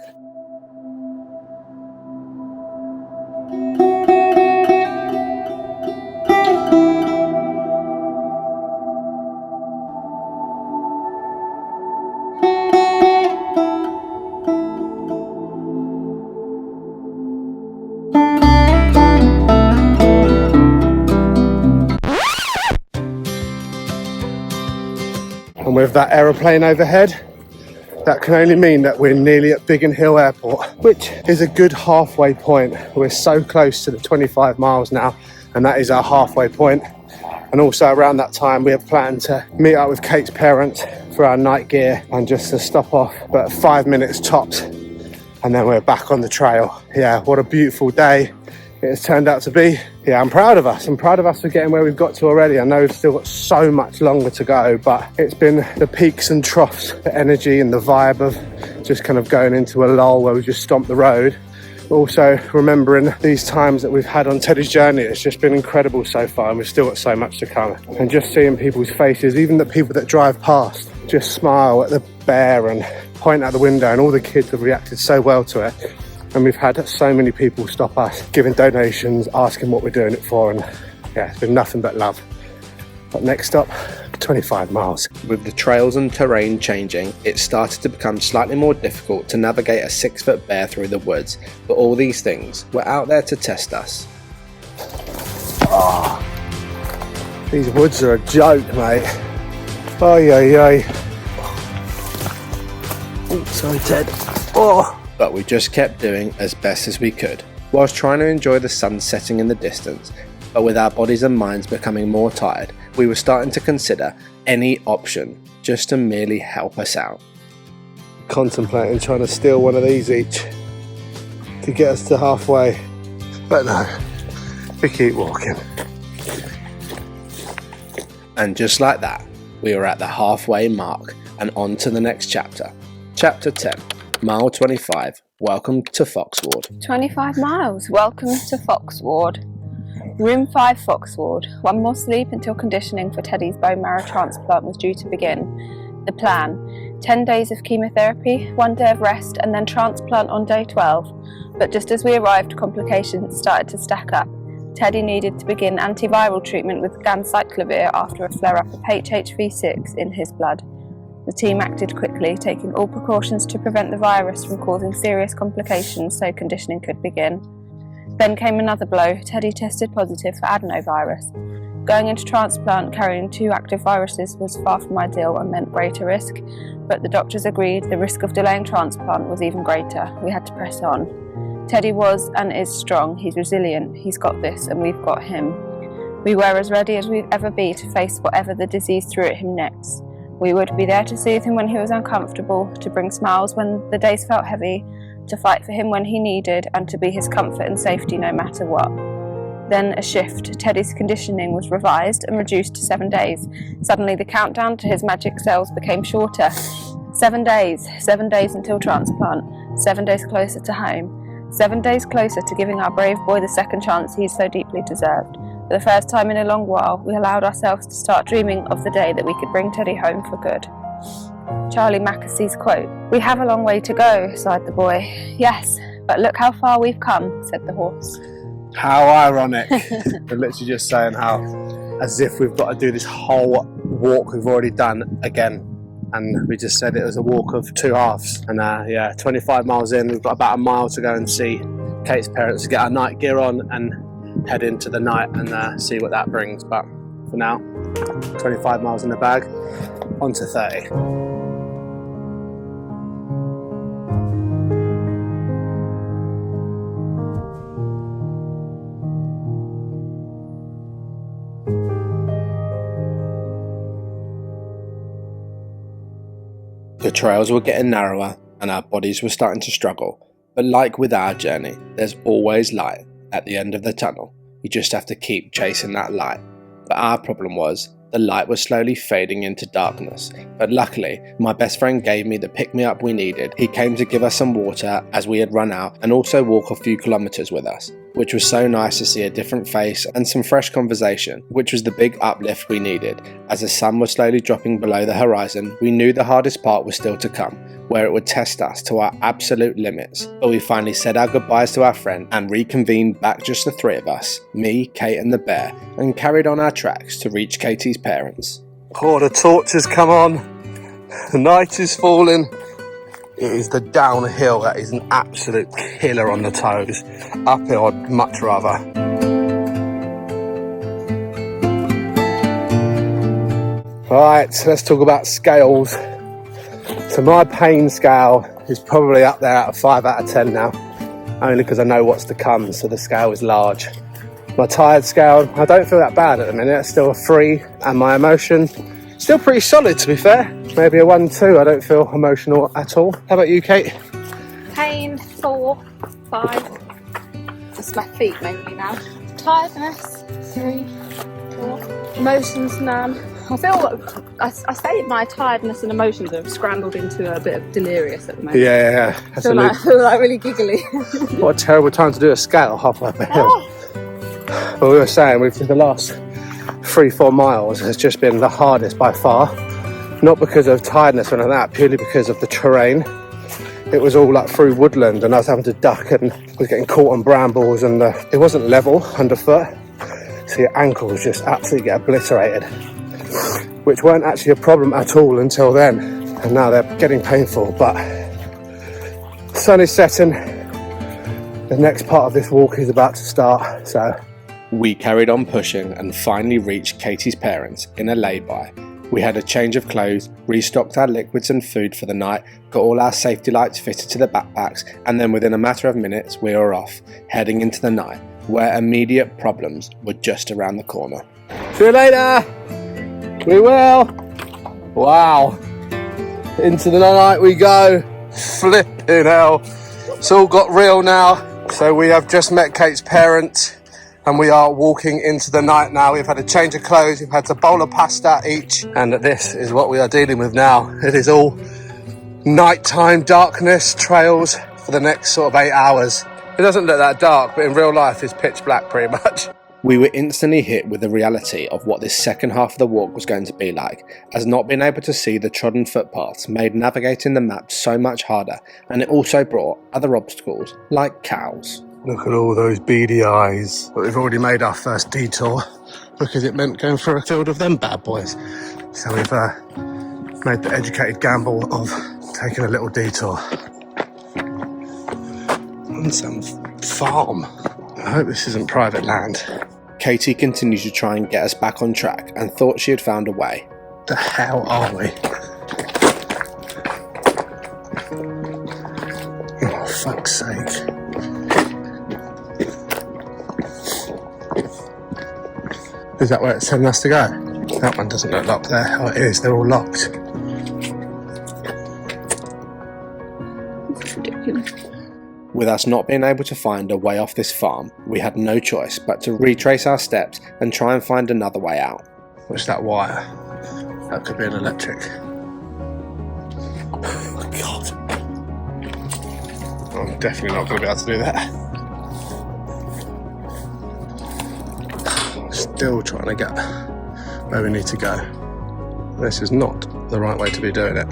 And with that aeroplane overhead, that can only mean that we're nearly at Biggin Hill Airport, which is a good halfway point. We're so close to the 25 miles now, and that is our halfway point. And also around that time, we have planned to meet up with Kate's parents for our night gear and just to stop off, but 5 minutes tops, and then we're back on the trail. Yeah, what a beautiful day it has turned out to be. Yeah, I'm proud of us. I'm proud of us for getting where we've got to already. I know we've still got so much longer to go, but it's been the peaks and troughs, the energy and the vibe of just kind of going into a lull where we just stomp the road. Also remembering these times that we've had on Teddy's journey. It's just been incredible so far, and we've still got so much to come. And just seeing people's faces, even the people that drive past, just smile at the bear and point out the window, and all the kids have reacted so well to it. And we've had so many people stop us, giving donations, asking what we're doing it for, and yeah, it's been nothing but love. But next stop, 25 miles. With the trails and terrain changing, it started to become slightly more difficult to navigate a 6-foot bear through the woods, but all these things were out there to test us. Oh, these woods are a joke, mate. Oh, yeah. Oh, sorry, Ted. Oh. But we just kept doing as best as we could, whilst trying to enjoy the sun setting in the distance. But with our bodies and minds becoming more tired, we were starting to consider any option just to merely help us out. Contemplating trying to steal one of these each to get us to halfway, but no, we keep walking. And just like that, we were at the halfway mark and on to the next chapter. Chapter 10. Mile 25, welcome to Foxward. 25 miles, welcome to Foxward. Room 5 Foxward. One more sleep until conditioning for Teddy's bone marrow transplant was due to begin. The plan, 10 days of chemotherapy, 1 day of rest, and then transplant on day 12. But just as we arrived, complications started to stack up. Teddy needed to begin antiviral treatment with ganciclovir after a flare-up of HHV6 in his blood. The team acted quickly, taking all precautions to prevent the virus from causing serious complications so conditioning could begin. Then came another blow. Teddy tested positive for adenovirus. Going into transplant carrying 2 active viruses was far from ideal and meant greater risk, but the doctors agreed the risk of delaying transplant was even greater. We had to press on. Teddy was and is strong. He's resilient. He's got this, and we've got him. We were as ready as we'd ever be to face whatever the disease threw at him next. We would be there to soothe him when he was uncomfortable, to bring smiles when the days felt heavy, to fight for him when he needed, and to be his comfort and safety no matter what. Then a shift. Teddy's conditioning was revised and reduced to 7 days. Suddenly the countdown to his magic cells became shorter. 7 days. 7 days until transplant. 7 days closer to home. 7 days closer to giving our brave boy the second chance he so deeply deserved. For the first time in a long while, we allowed ourselves to start dreaming of the day that we could bring Teddy home for good. Charlie Mackessy's quote, "We have a long way to go," sighed the boy. "Yes, but look how far we've come," said the horse. How ironic. We're literally just saying how, as if we've got to do this whole walk we've already done again. And we just said it was a walk of 2 halves. And 25 miles in, we've got about a mile to go and see Kate's parents, get our night gear on and head into the night and see what that brings. But for now, 25 miles in the bag, on to 30. The trails were getting narrower and our bodies were starting to struggle, but like with our journey, there's always light at the end of the tunnel. You just have to keep chasing that light. But our problem was, the light was slowly fading into darkness, but luckily my best friend gave me the pick-me-up we needed. He came to give us some water as we had run out and also walk a few kilometres with us, which was so nice to see a different face and some fresh conversation, which was the big uplift we needed. As the sun was slowly dropping below the horizon, we knew the hardest part was still to come, where it would test us to our absolute limits. But we finally said our goodbyes to our friend and reconvened back just the three of us, me, Kate and the bear, and carried on our tracks to reach Katie's parents. Oh, the torches come on. The night is falling. It is the downhill that is an absolute killer on the toes. Uphill I'd much rather. Right, so let's talk about scales. So my pain scale is probably up there at a 5 out of 10 now, only because I know what's to come, so the scale is large. My tired scale, I don't feel that bad at the minute, it's still a 3, and my emotion, still pretty solid to be fair. Maybe a 1-2, I don't feel emotional at all. How about you, Kate? Pain, 4, 5. Just my feet mainly now. Tiredness, 3, 4. Emotions, none. I feel, I say my tiredness and emotions have scrambled into a bit of delirious at the moment. Yeah. I feel like really giggly. What a terrible time to do a scale halfway up a hill. Oh. But we were saying, the last 3-4 miles has just been the hardest by far. Not because of tiredness or anything like that, purely because of the terrain. It was all up through woodland and I was having to duck and was getting caught on brambles and it wasn't level underfoot. So your ankles just absolutely get obliterated, which weren't actually a problem at all until then. And now they're getting painful, but the sun is setting. The next part of this walk is about to start, so. We carried on pushing and finally reached Katie's parents in a lay-by. We had a change of clothes, restocked our liquids and food for the night, got all our safety lights fitted to the backpacks, and then within a matter of minutes we were off, heading into the night, where immediate problems were just around the corner. See you later! We will! Wow! Into the night we go! Flipping hell! It's all got real now. So we have just met Kate's parents and we are walking into the night now. We've had a change of clothes, we've had a bowl of pasta each, and this is what we are dealing with now. It is all nighttime darkness trails for the next sort of 8 hours. It doesn't look that dark, but in real life it's pitch black pretty much. We were instantly hit with the reality of what this second half of the walk was going to be like, as not being able to see the trodden footpaths made navigating the map so much harder, and it also brought other obstacles like cows. Look at all those beady eyes. But we've already made our first detour because it meant going through a field of them bad boys. So we've made the educated gamble of taking a little detour on some farm. I hope this isn't private land. Katie continued to try and get us back on track and thought she had found a way. The hell are we? Oh, fuck's sake. Is that where it's telling us to go? That one doesn't look locked there. Oh, it is. They're all locked. This is ridiculous. With us not being able to find a way off this farm, we had no choice but to retrace our steps and try and find another way out. What's that wire? That could be an electric. Oh, God. I'm definitely not going to be able to do that. It's still trying to get where we need to go. This is not the right way to be doing it.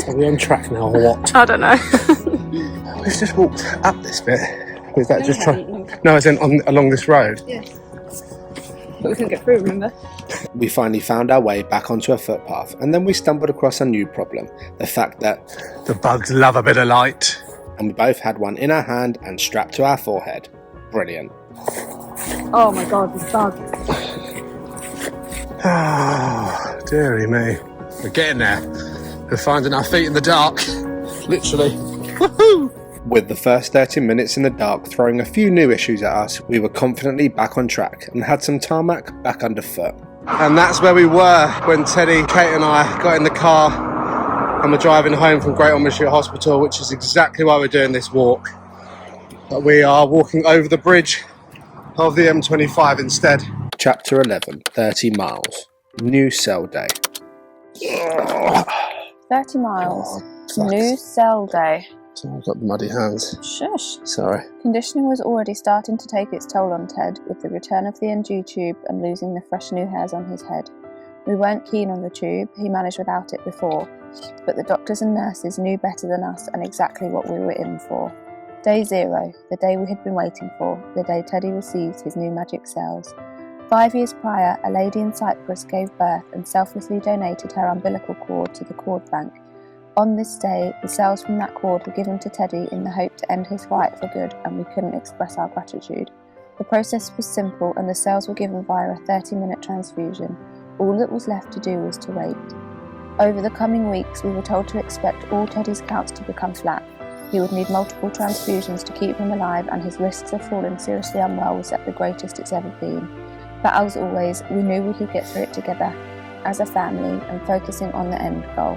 Are we on track now or what? I don't know. We've just walked up this bit. Was that just No, as in along this road? Yes. But we couldn't get through, remember? We finally found our way back onto a footpath, and then we stumbled across a new problem. The fact that the bugs love a bit of light. And we both had one in our hand and strapped to our forehead. Brilliant. Oh my god, this bug. Oh, dearie me. We're getting there. We're finding our feet in the dark. Literally. Woohoo! With the first 30 minutes in the dark throwing a few new issues at us, we were confidently back on track and had some tarmac back underfoot. And that's where we were when Teddy, Kate and I got in the car and we're driving home from Great Ormond Street Hospital, which is exactly why we're doing this walk. But we are walking over the bridge of the M25 instead. Chapter 11, 30 miles. New cell day. 30 miles. New cell day. So I've got muddy hands. Shush. Sorry. Conditioning was already starting to take its toll on Ted, with the return of the NG tube and losing the fresh new hairs on his head. We weren't keen on the tube, he managed without it before, but the doctors and nurses knew better than us and exactly what we were in for. Day 0, the day we had been waiting for, the day Teddy received his new magic cells. 5 years prior, a lady in Cyprus gave birth and selflessly donated her umbilical cord to the cord bank. On this day, the cells from that cord were given to Teddy in the hope to end his fight for good, and we couldn't express our gratitude. The process was simple and the cells were given via a 30-minute transfusion. All that was left to do was to wait. Over the coming weeks, we were told to expect all Teddy's counts to become flat. He would need multiple transfusions to keep him alive, and his risks of falling seriously unwell was at the greatest it's ever been. But as always, we knew we could get through it together, as a family, and focusing on the end goal.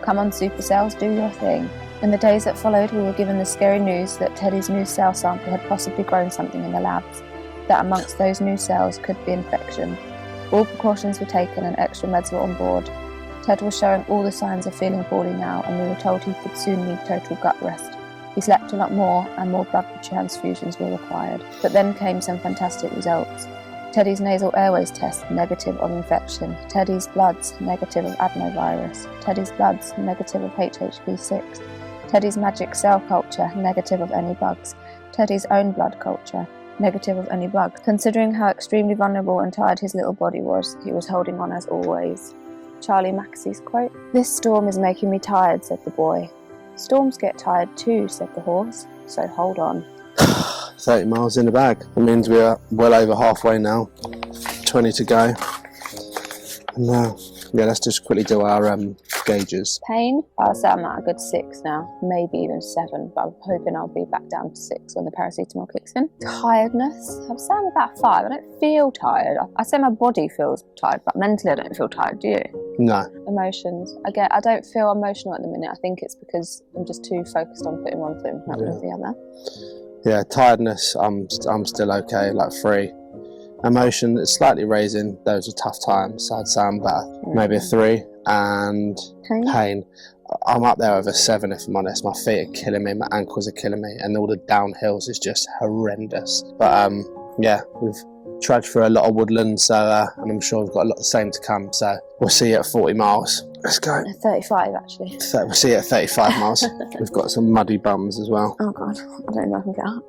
Come on, supercells, do your thing. In the days that followed, we were given the scary news that Teddy's new cell sample had possibly grown something in the labs, that amongst those new cells could be infection. All precautions were taken and extra meds were on board. Ted was showing all the signs of feeling poorly now, and we were told he could soon need total gut rest. He slept a lot more, and more blood transfusions were required. But then came some fantastic results. Teddy's nasal airways test, negative of infection. Teddy's bloods, negative of adenovirus. Teddy's bloods, negative of HHV6. Teddy's magic cell culture, negative of any bugs. Teddy's own blood culture, negative of any bug. Considering how extremely vulnerable and tired his little body was, he was holding on as always. Charlie Maxey's quote, "This storm is making me tired," said the boy. "Storms get tired too," said the horse, "so hold on." 30 miles in the bag. That means we are well over halfway now. 20 to go. And now, yeah, let's just quickly do our gauges. Pain? I'll say I'm at a good 6 now, maybe even 7, but I'm hoping I'll be back down to 6 when the paracetamol kicks in. Tiredness? I'll say I'm about 5. I don't feel tired. I say my body feels tired, but mentally I don't feel tired, do you? No. Emotions. Again, I don't feel emotional at the minute. I think it's because I'm just too focused on putting one foot in front of the other. Yeah, tiredness, I'm still okay, like 3. Emotion, it's slightly raising. Those are tough times, so I'd say I'm better. Maybe a 3. And pain, I'm up there with a 7 if I'm honest. My feet are killing me, my ankles are killing me, and all the downhills is just horrendous. But yeah, we've trudged through a lot of woodland, so and I'm sure we've got a lot the same to come, so we'll see you at 40 miles. Let's go. 35 actually. We'll see you at 35 miles. We've got some muddy bums as well. Oh god, I don't know if I can get up.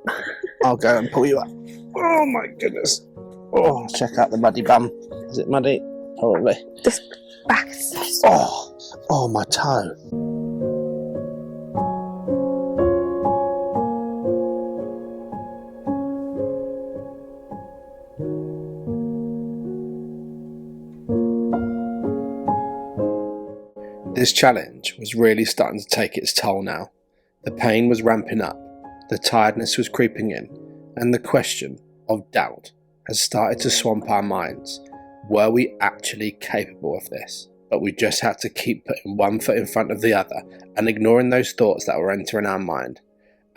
I'll go and pull you up. Oh my goodness. Oh, check out the muddy bum. Is it muddy? Probably. This back is so sore. Oh, my toe. This challenge was really starting to take its toll now. The pain was ramping up, the tiredness was creeping in, and the question of doubt has started to swamp our minds. Were we actually capable of this? But we just had to keep putting one foot in front of the other and ignoring those thoughts that were entering our mind.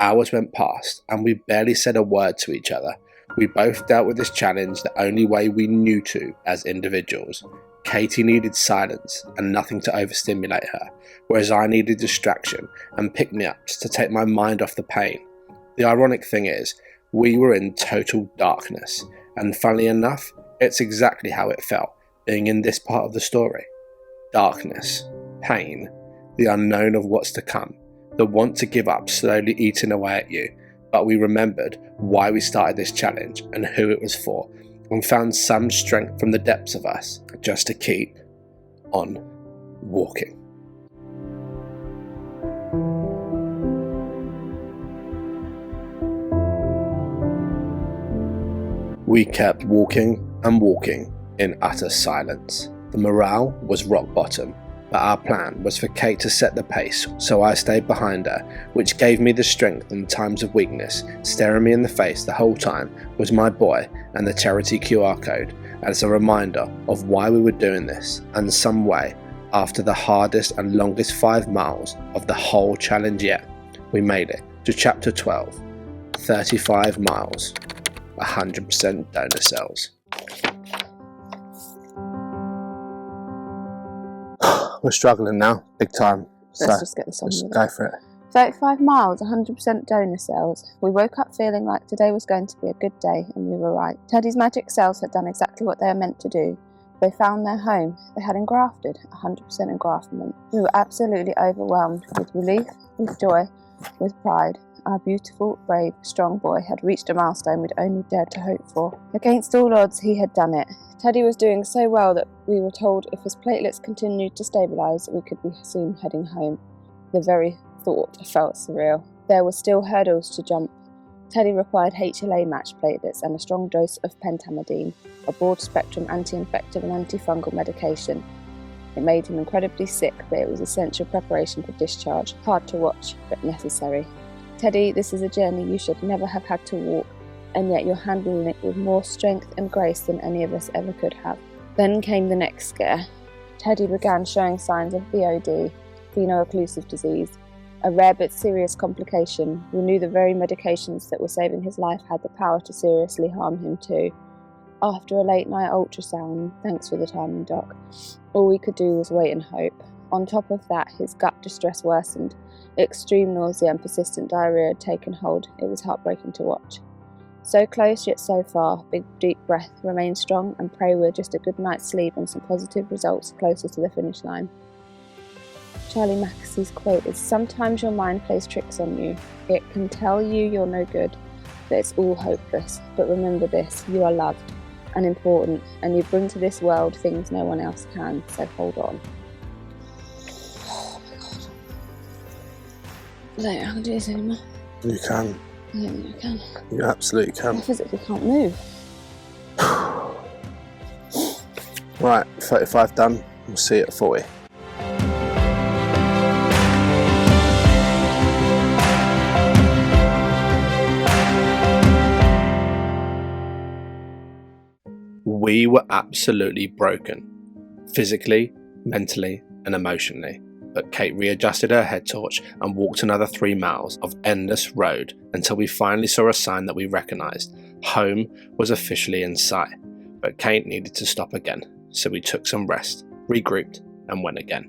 Hours went past and we barely said a word to each other. We both dealt with this challenge the only way we knew to as individuals. Katie needed silence and nothing to overstimulate her, whereas I needed distraction and pick-me-ups to take my mind off the pain. The ironic thing is, we were in total darkness, and funnily enough, it's exactly how it felt, being in this part of the story. Darkness, pain, the unknown of what's to come, the want to give up slowly eating away at you, but we remembered why we started this challenge and who it was for, and found some strength from the depths of us just to keep on walking. We kept walking and walking in utter silence. The morale was rock bottom, but our plan was for Kate to set the pace, so I stayed behind her, which gave me the strength in times of weakness. Staring me in the face the whole time was my boy and the charity QR code as a reminder of why we were doing this, and some way, after the hardest and longest 5 miles of the whole challenge yet, we made it to chapter 12, 35 miles. 100% donor cells. We're struggling now, big time. Let's just get this on with with go it. for it. 35 miles, 100% donor cells. We woke up feeling like today was going to be a good day, and we were right. Teddy's magic cells had done exactly what they are meant to do. They found their home. They had engrafted, 100% engraftment. We were absolutely overwhelmed with relief, with joy, with pride. Our beautiful, brave, strong boy had reached a milestone we'd only dared to hope for. Against all odds, he had done it. Teddy was doing so well that we were told if his platelets continued to stabilise, we could be soon heading home. The very thought felt surreal. There were still hurdles to jump. Teddy required HLA-matched platelets and a strong dose of pentamidine, a broad-spectrum anti-infective and antifungal medication. It made him incredibly sick, but it was essential preparation for discharge. Hard to watch, but necessary. Teddy, this is a journey you should never have had to walk, and yet you're handling it with more strength and grace than any of us ever could have. Then came the next scare. Teddy began showing signs of VOD, veno-occlusive disease, a rare but serious complication. We knew the very medications that were saving his life had the power to seriously harm him too. After a late-night ultrasound, thanks for the timing, Doc, all we could do was wait and hope. On top of that, his gut distress worsened. Extreme nausea and persistent diarrhea had taken hold. It was heartbreaking to watch. So close yet so far. Big deep breath, remain strong and pray we're just a good night's sleep and some positive results closer to the finish line. Charlie Mackes's quote is, "Sometimes your mind plays tricks on you. It can tell you you're no good, that it's all hopeless. But remember this, you are loved and important, and you bring to this world things no one else can, so hold on." I don't think I can do this anymore. You can. I don't think I can. You absolutely I can. physically can't move. Right, 35 done. We'll see you at 40. We were absolutely broken, physically, mentally, and emotionally. But Kate readjusted her head torch and walked another 3 miles of endless road until we finally saw a sign that we recognised. Home was officially in sight, but Kate needed to stop again, so we took some rest, regrouped, and went again.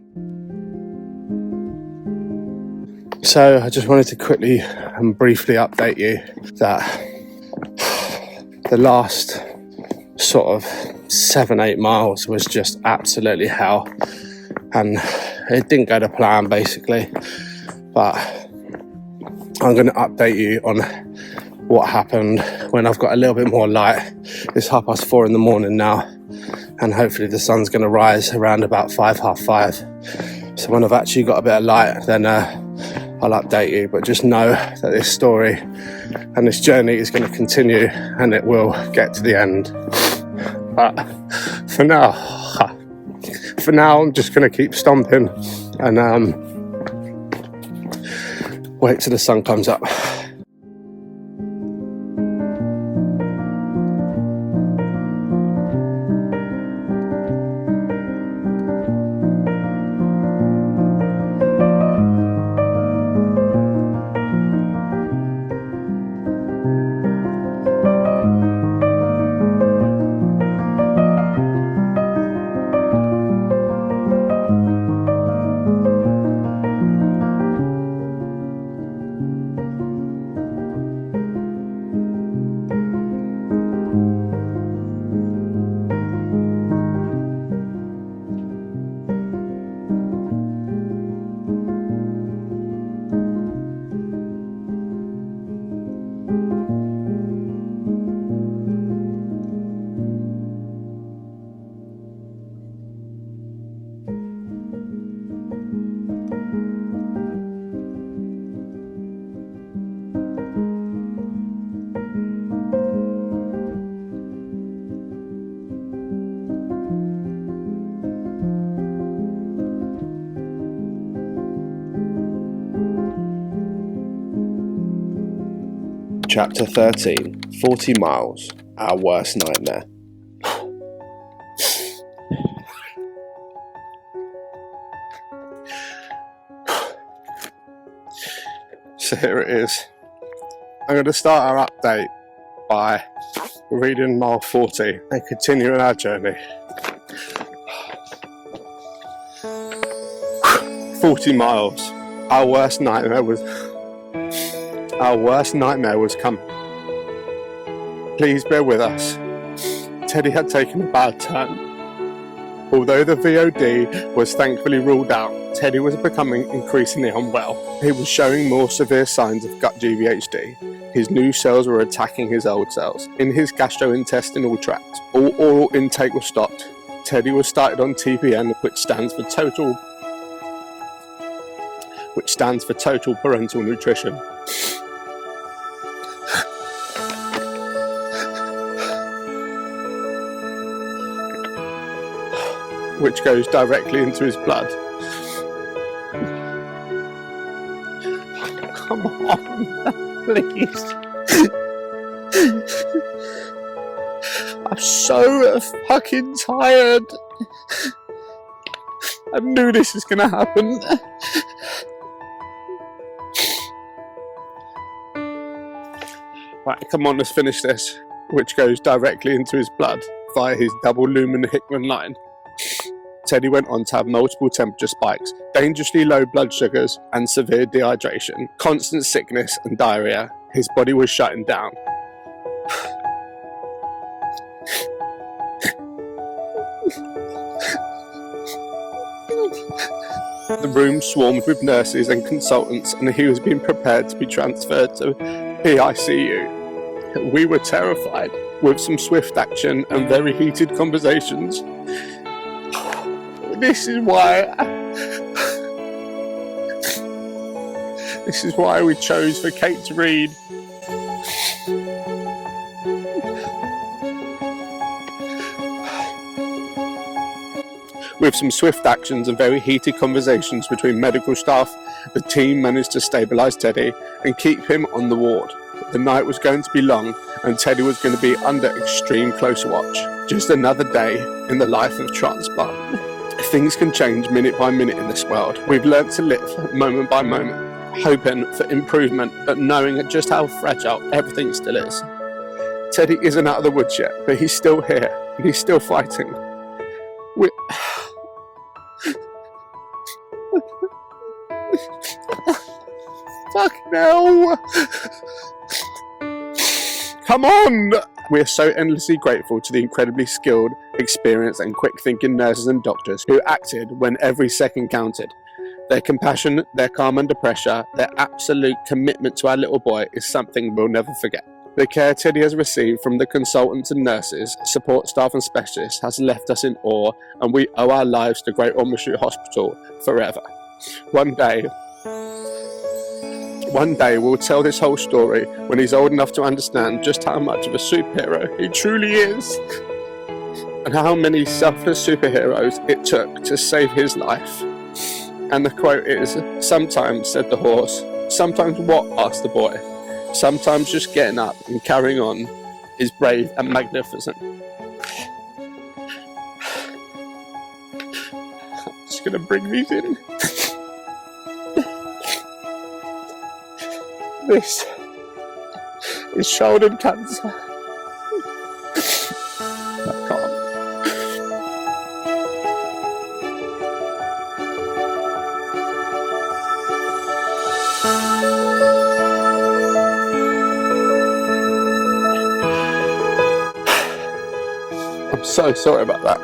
So I just wanted to quickly and briefly update you that the last sort of 7-8 miles was just absolutely hell, and it didn't go to plan basically, but I'm going to update you on what happened when I've got a little bit more light. It's 4:30 in the morning now, and hopefully the sun's going to rise around about 5, 5:30. So when I've actually got a bit of light, then I'll update you, but just know that this story and this journey is going to continue, and it will get to the end. But for now I'm just going to keep stomping and wait till the sun comes up. Chapter 13, 40 miles, our worst nightmare. So here it is. I'm going to start our update by reading mile 40 and continuing our journey. 40 miles. Our worst nightmare was coming. Please bear with us. Teddy had taken a bad turn. Although the VOD was thankfully ruled out, Teddy was becoming increasingly unwell. He was showing more severe signs of gut GVHD. His new cells were attacking his old cells. In his gastrointestinal tract, all oral intake was stopped. Teddy was started on TPN, which stands for total parental nutrition. Which goes directly into his blood. Come on, please. I'm so fucking tired. I knew this was gonna happen. Right, come on, let's finish this. Which goes directly into his blood via his double lumen Hickman line. Teddy went on to have multiple temperature spikes, dangerously low blood sugars and severe dehydration, constant sickness and diarrhea. His body was shutting down. The room swarmed with nurses and consultants, and he was being prepared to be transferred to PICU. We were terrified. With some swift action and very heated conversations, This is why we chose for Kate to read. With some swift actions and very heated conversations between medical staff, the team managed to stabilise Teddy and keep him on the ward. The night was going to be long and Teddy was going to be under extreme close watch. Just another day in the life of transplant. Things can change minute by minute in this world. We've learnt to live moment by moment, hoping for improvement, but knowing just how fragile everything still is. Teddy isn't out of the woods yet, but he's still here, and he's still fighting. Fuck no! Come on! We are so endlessly grateful to the incredibly skilled, experienced and quick-thinking nurses and doctors who acted when every second counted. Their compassion, their calm under pressure, their absolute commitment to our little boy is something we'll never forget. The care Teddy has received from the consultants and nurses, support staff and specialists has left us in awe, and we owe our lives to Great Ormond Street Hospital forever. One day we'll tell this whole story when he's old enough to understand just how much of a superhero he truly is, and how many selfless superheroes it took to save his life. And the quote is, "Sometimes," said the horse, "sometimes what?" asked the boy. "Sometimes just getting up and carrying on is brave and magnificent." I'm just gonna bring these in. This is shoulder cancer. I can't. I'm so sorry about that.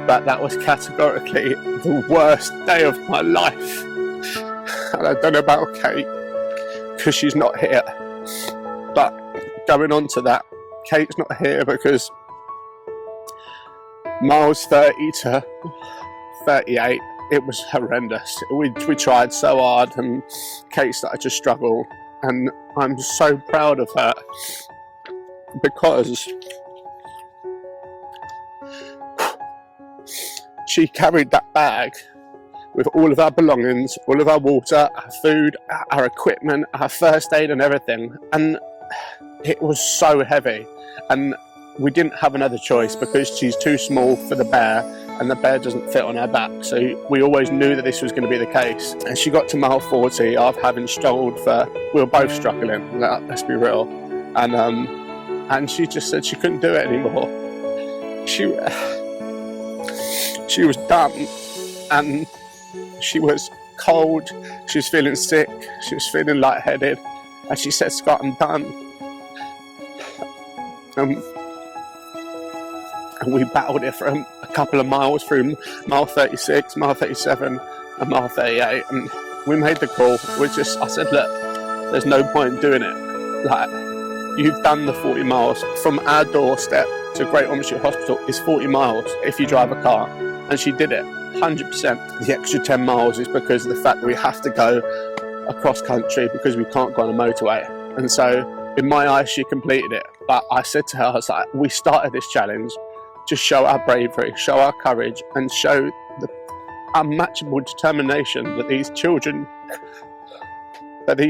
But that was categorically the worst day of my life. And I don't know about Kate, because she's not here. But going on to that, Kate's not here because miles 30 to 38, it was horrendous. We tried so hard and Kate started to struggle, and I'm so proud of her because she carried that bag with all of our belongings, all of our water, our food, our equipment, our first aid and everything. And it was so heavy, and we didn't have another choice because she's too small for the bear and the bear doesn't fit on her back. So we always knew that this was going to be the case. And she got to mile 40 after having struggled we were both struggling, let's be real. And she just said she couldn't do it anymore. She was done, and she was cold, she was feeling sick, she was feeling lightheaded, and she said, "Scott, I'm done." And we battled it for a couple of miles through mile 36, mile 37 and mile 38, and we made the call. I said, look, there's no point doing it. Like, you've done the 40 miles. From our doorstep to Great Ormond Street Hospital is 40 miles if you drive a car, and she did it 100%. The extra 10 miles is because of the fact that we have to go across country because we can't go on a motorway. And so in my eyes she completed it, but I said to her, I was like, we started this challenge to show our bravery, show our courage, and show the unmatchable determination that these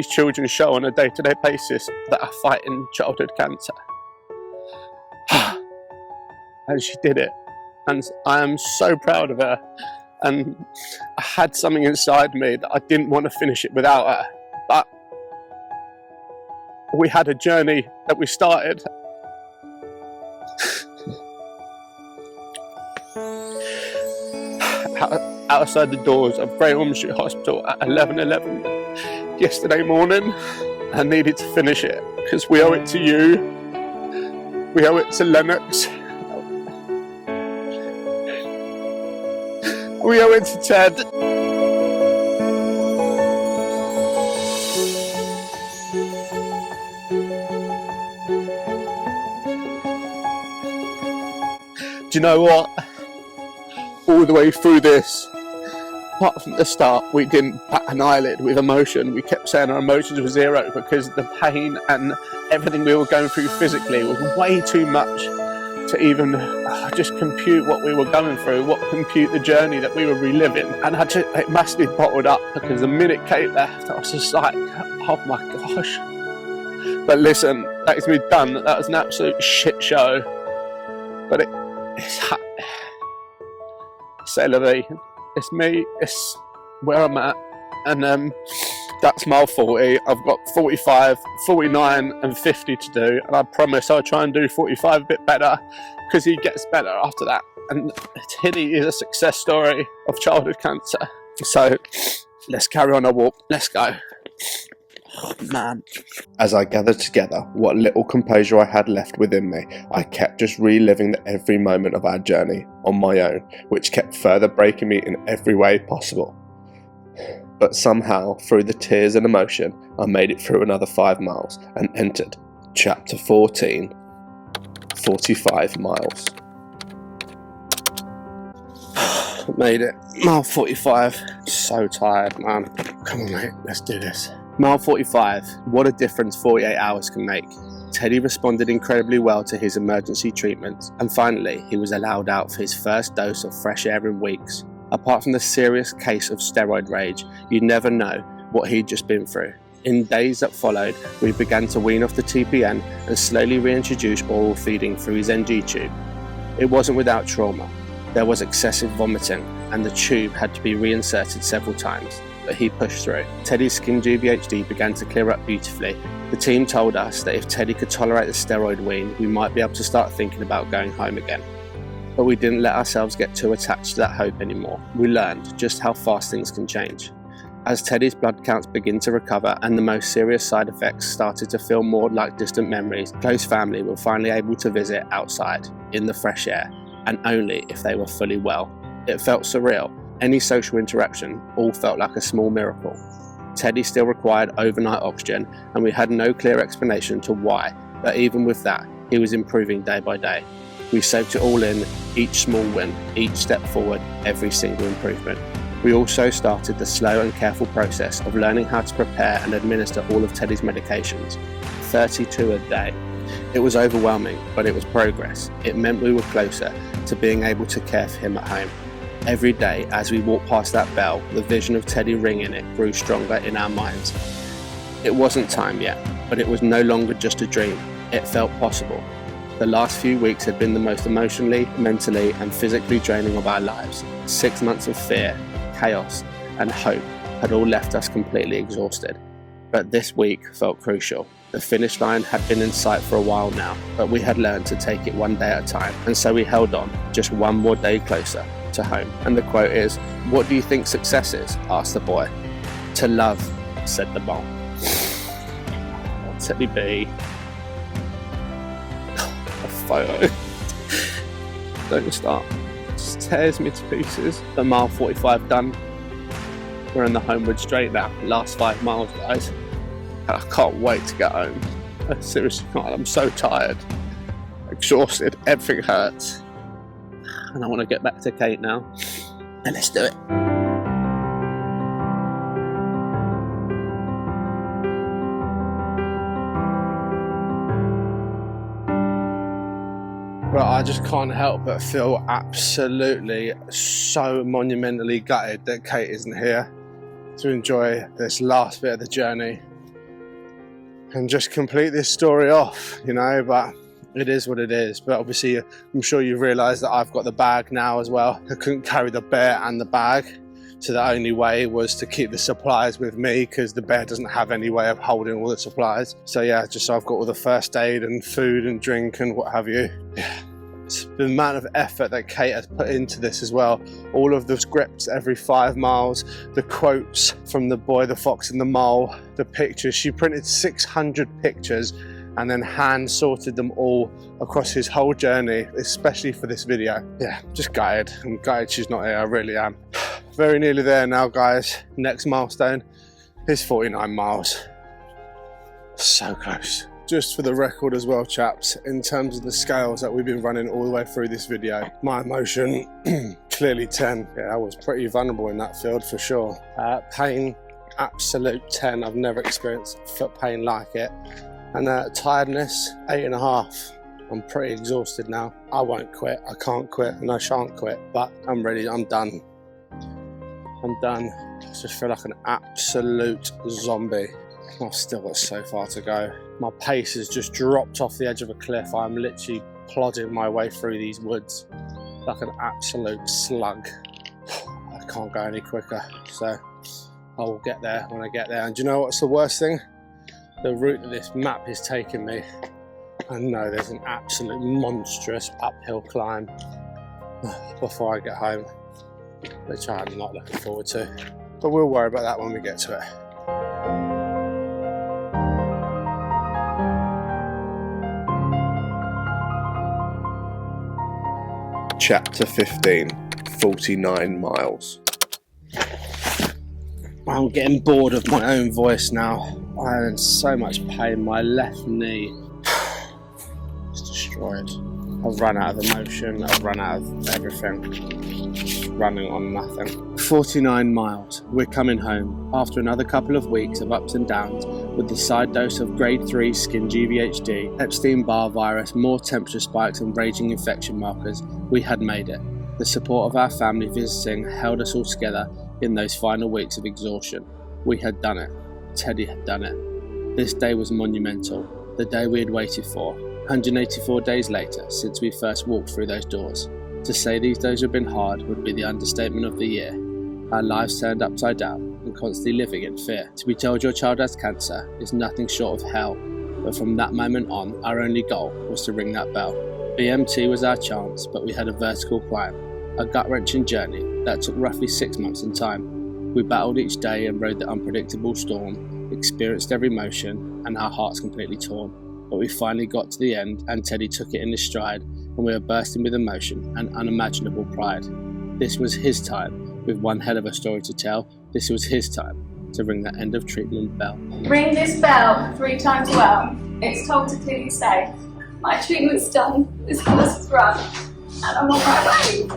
children show on a day-to-day basis that are fighting childhood cancer. And she did it, and I am so proud of her. And I had something inside me that I didn't want to finish it without her, but we had a journey that we started. Outside the doors of Great Ormond Street Hospital at 11:11 yesterday morning, I needed to finish it because we owe it to you, we owe it to Lennox, we owe it to Ted. Do you know what? All the way through this, apart from the start, we didn't bat an eyelid with emotion. We kept saying our emotions were zero because the pain and everything we were going through physically was way too much to even just compute what we were going through, compute the journey that we were reliving. And it must be bottled up because the minute Kate left, I was just like, oh my gosh. But listen, that is me done. That was an absolute shit show. But c'est la vie. It's me, it's where I'm at, and that's mile 40. I've got 45, 49 and 50 to do, and I promise I'll try and do 45 a bit better because he gets better after that. And Teddy is a success story of childhood cancer. So let's carry on our walk. Let's go. Oh, man. As I gathered together what little composure I had left within me, I kept just reliving every moment of our journey on my own, which kept further breaking me in every way possible. But somehow, through the tears and emotion, I made it through another 5 miles and entered chapter 14, 45 miles. Made it. Mile 45. So tired, man. Come on, mate. Let's do this. Mile 45. What a difference 48 hours can make. Teddy responded incredibly well to his emergency treatments, and finally he was allowed out for his first dose of fresh air in weeks. Apart from the serious case of steroid rage, you never know what he'd just been through. In days that followed, we began to wean off the TPN and slowly reintroduce oral feeding through his NG tube. It wasn't without trauma. There was excessive vomiting, and the tube had to be reinserted several times, but he pushed through. Teddy's skin GVHD began to clear up beautifully. The team told us that if Teddy could tolerate the steroid wean, we might be able to start thinking about going home again. But we didn't let ourselves get too attached to that hope anymore. We learned just how fast things can change. As Teddy's blood counts began to recover and the most serious side effects started to feel more like distant memories, close family were finally able to visit outside, in the fresh air, and only if they were fully well. It felt surreal. Any social interaction all felt like a small miracle. Teddy still required overnight oxygen, and we had no clear explanation to why, but even with that, he was improving day by day. We soaked it all in, each small win, each step forward, every single improvement. We also started the slow and careful process of learning how to prepare and administer all of Teddy's medications, 32 a day. It was overwhelming, but it was progress. It meant we were closer to being able to care for him at home. Every day, as we walked past that bell, the vision of Teddy ringing it grew stronger in our minds. It wasn't time yet, but it was no longer just a dream. It felt possible. The last few weeks had been the most emotionally, mentally and physically draining of our lives. 6 months of fear, chaos and hope had all left us completely exhausted. But this week felt crucial. The finish line had been in sight for a while now, but we had learned to take it one day at a time, and so we held on, just one more day closer to home. And the quote is, "What do you think success is?" asked the boy. "To love," said the mom. Teddy B. A photo. Don't start. It just tears me to pieces. The mile 45 done. We're in the homeward straight now. Last 5 miles, guys. I can't wait to get home. I seriously can't. I'm so tired, exhausted, everything hurts. And I want to get back to Kate now. And let's do it. But I just can't help but feel absolutely so monumentally gutted that Kate isn't here to enjoy this last bit of the journey and just complete this story off, you know, but it is what it is. But obviously I'm sure you realise that I've got the bag now as well. I couldn't carry the bear and the bag, so the only way was to keep the supplies with me because the bear doesn't have any way of holding all the supplies. So yeah, just so I've got all the first aid and food and drink and what have you. Yeah. The amount of effort that Kate has put into this as well. All of the scripts every 5 miles, the quotes from the boy, the fox and the mole, the pictures. She printed 600 pictures and then hand sorted them all across his whole journey, especially for this video. Yeah, just gutted. I'm gutted she's not here, I really am. Very nearly there now, guys. Next milestone is 49 miles. So close. Just for the record as well, chaps, in terms of the scales that we've been running all the way through this video, my emotion, clearly 10. Yeah, I was pretty vulnerable in that field for sure. Pain, absolute 10. I've never experienced foot pain like it. And tiredness, 8.5. I'm pretty exhausted now. I won't quit, I can't quit, and I shan't quit, but I'm ready, I'm done. I'm done. I just feel like an absolute zombie. I've still got so far to go. My pace has just dropped off the edge of a cliff. I'm literally plodding my way through these woods like an absolute slug. I can't go any quicker, so I will get there when I get there. And do you know what's the worst thing? The route that this map is taking me. I know there's an absolute monstrous uphill climb before I get home, which I'm not looking forward to. But we'll worry about that when we get to it. Chapter 15, 49 miles. I'm getting bored of my own voice now. I'm in so much pain. My left knee is destroyed. I've run out of emotion. I've run out of everything. Just running on nothing. 49 miles. We're coming home. After another couple of weeks of ups and downs, with the side dose of grade 3 skin GVHD, Epstein-Barr virus, more temperature spikes and raging infection markers, we had made it. The support of our family visiting held us all together in those final weeks of exhaustion. We had done it. Teddy had done it. This day was monumental, the day we had waited for, 184 days later since we first walked through those doors. To say these days have been hard would be the understatement of the year. Our lives turned upside down and constantly living in fear. To be told your child has cancer is nothing short of hell, but from that moment on, our only goal was to ring that bell. BMT was our chance, but we had a vertical climb, a gut-wrenching journey that took roughly 6 months in time. We battled each day and rode the unpredictable storm, experienced every motion, and our hearts completely torn. But we finally got to the end, and Teddy took it in his stride, and we were bursting with emotion and unimaginable pride. This was his time, with one hell of a story to tell. This was his time to ring that end of treatment bell. Ring this bell 3 times well. It's told to clearly say, my treatment's done, this course is run, and I'm on my way.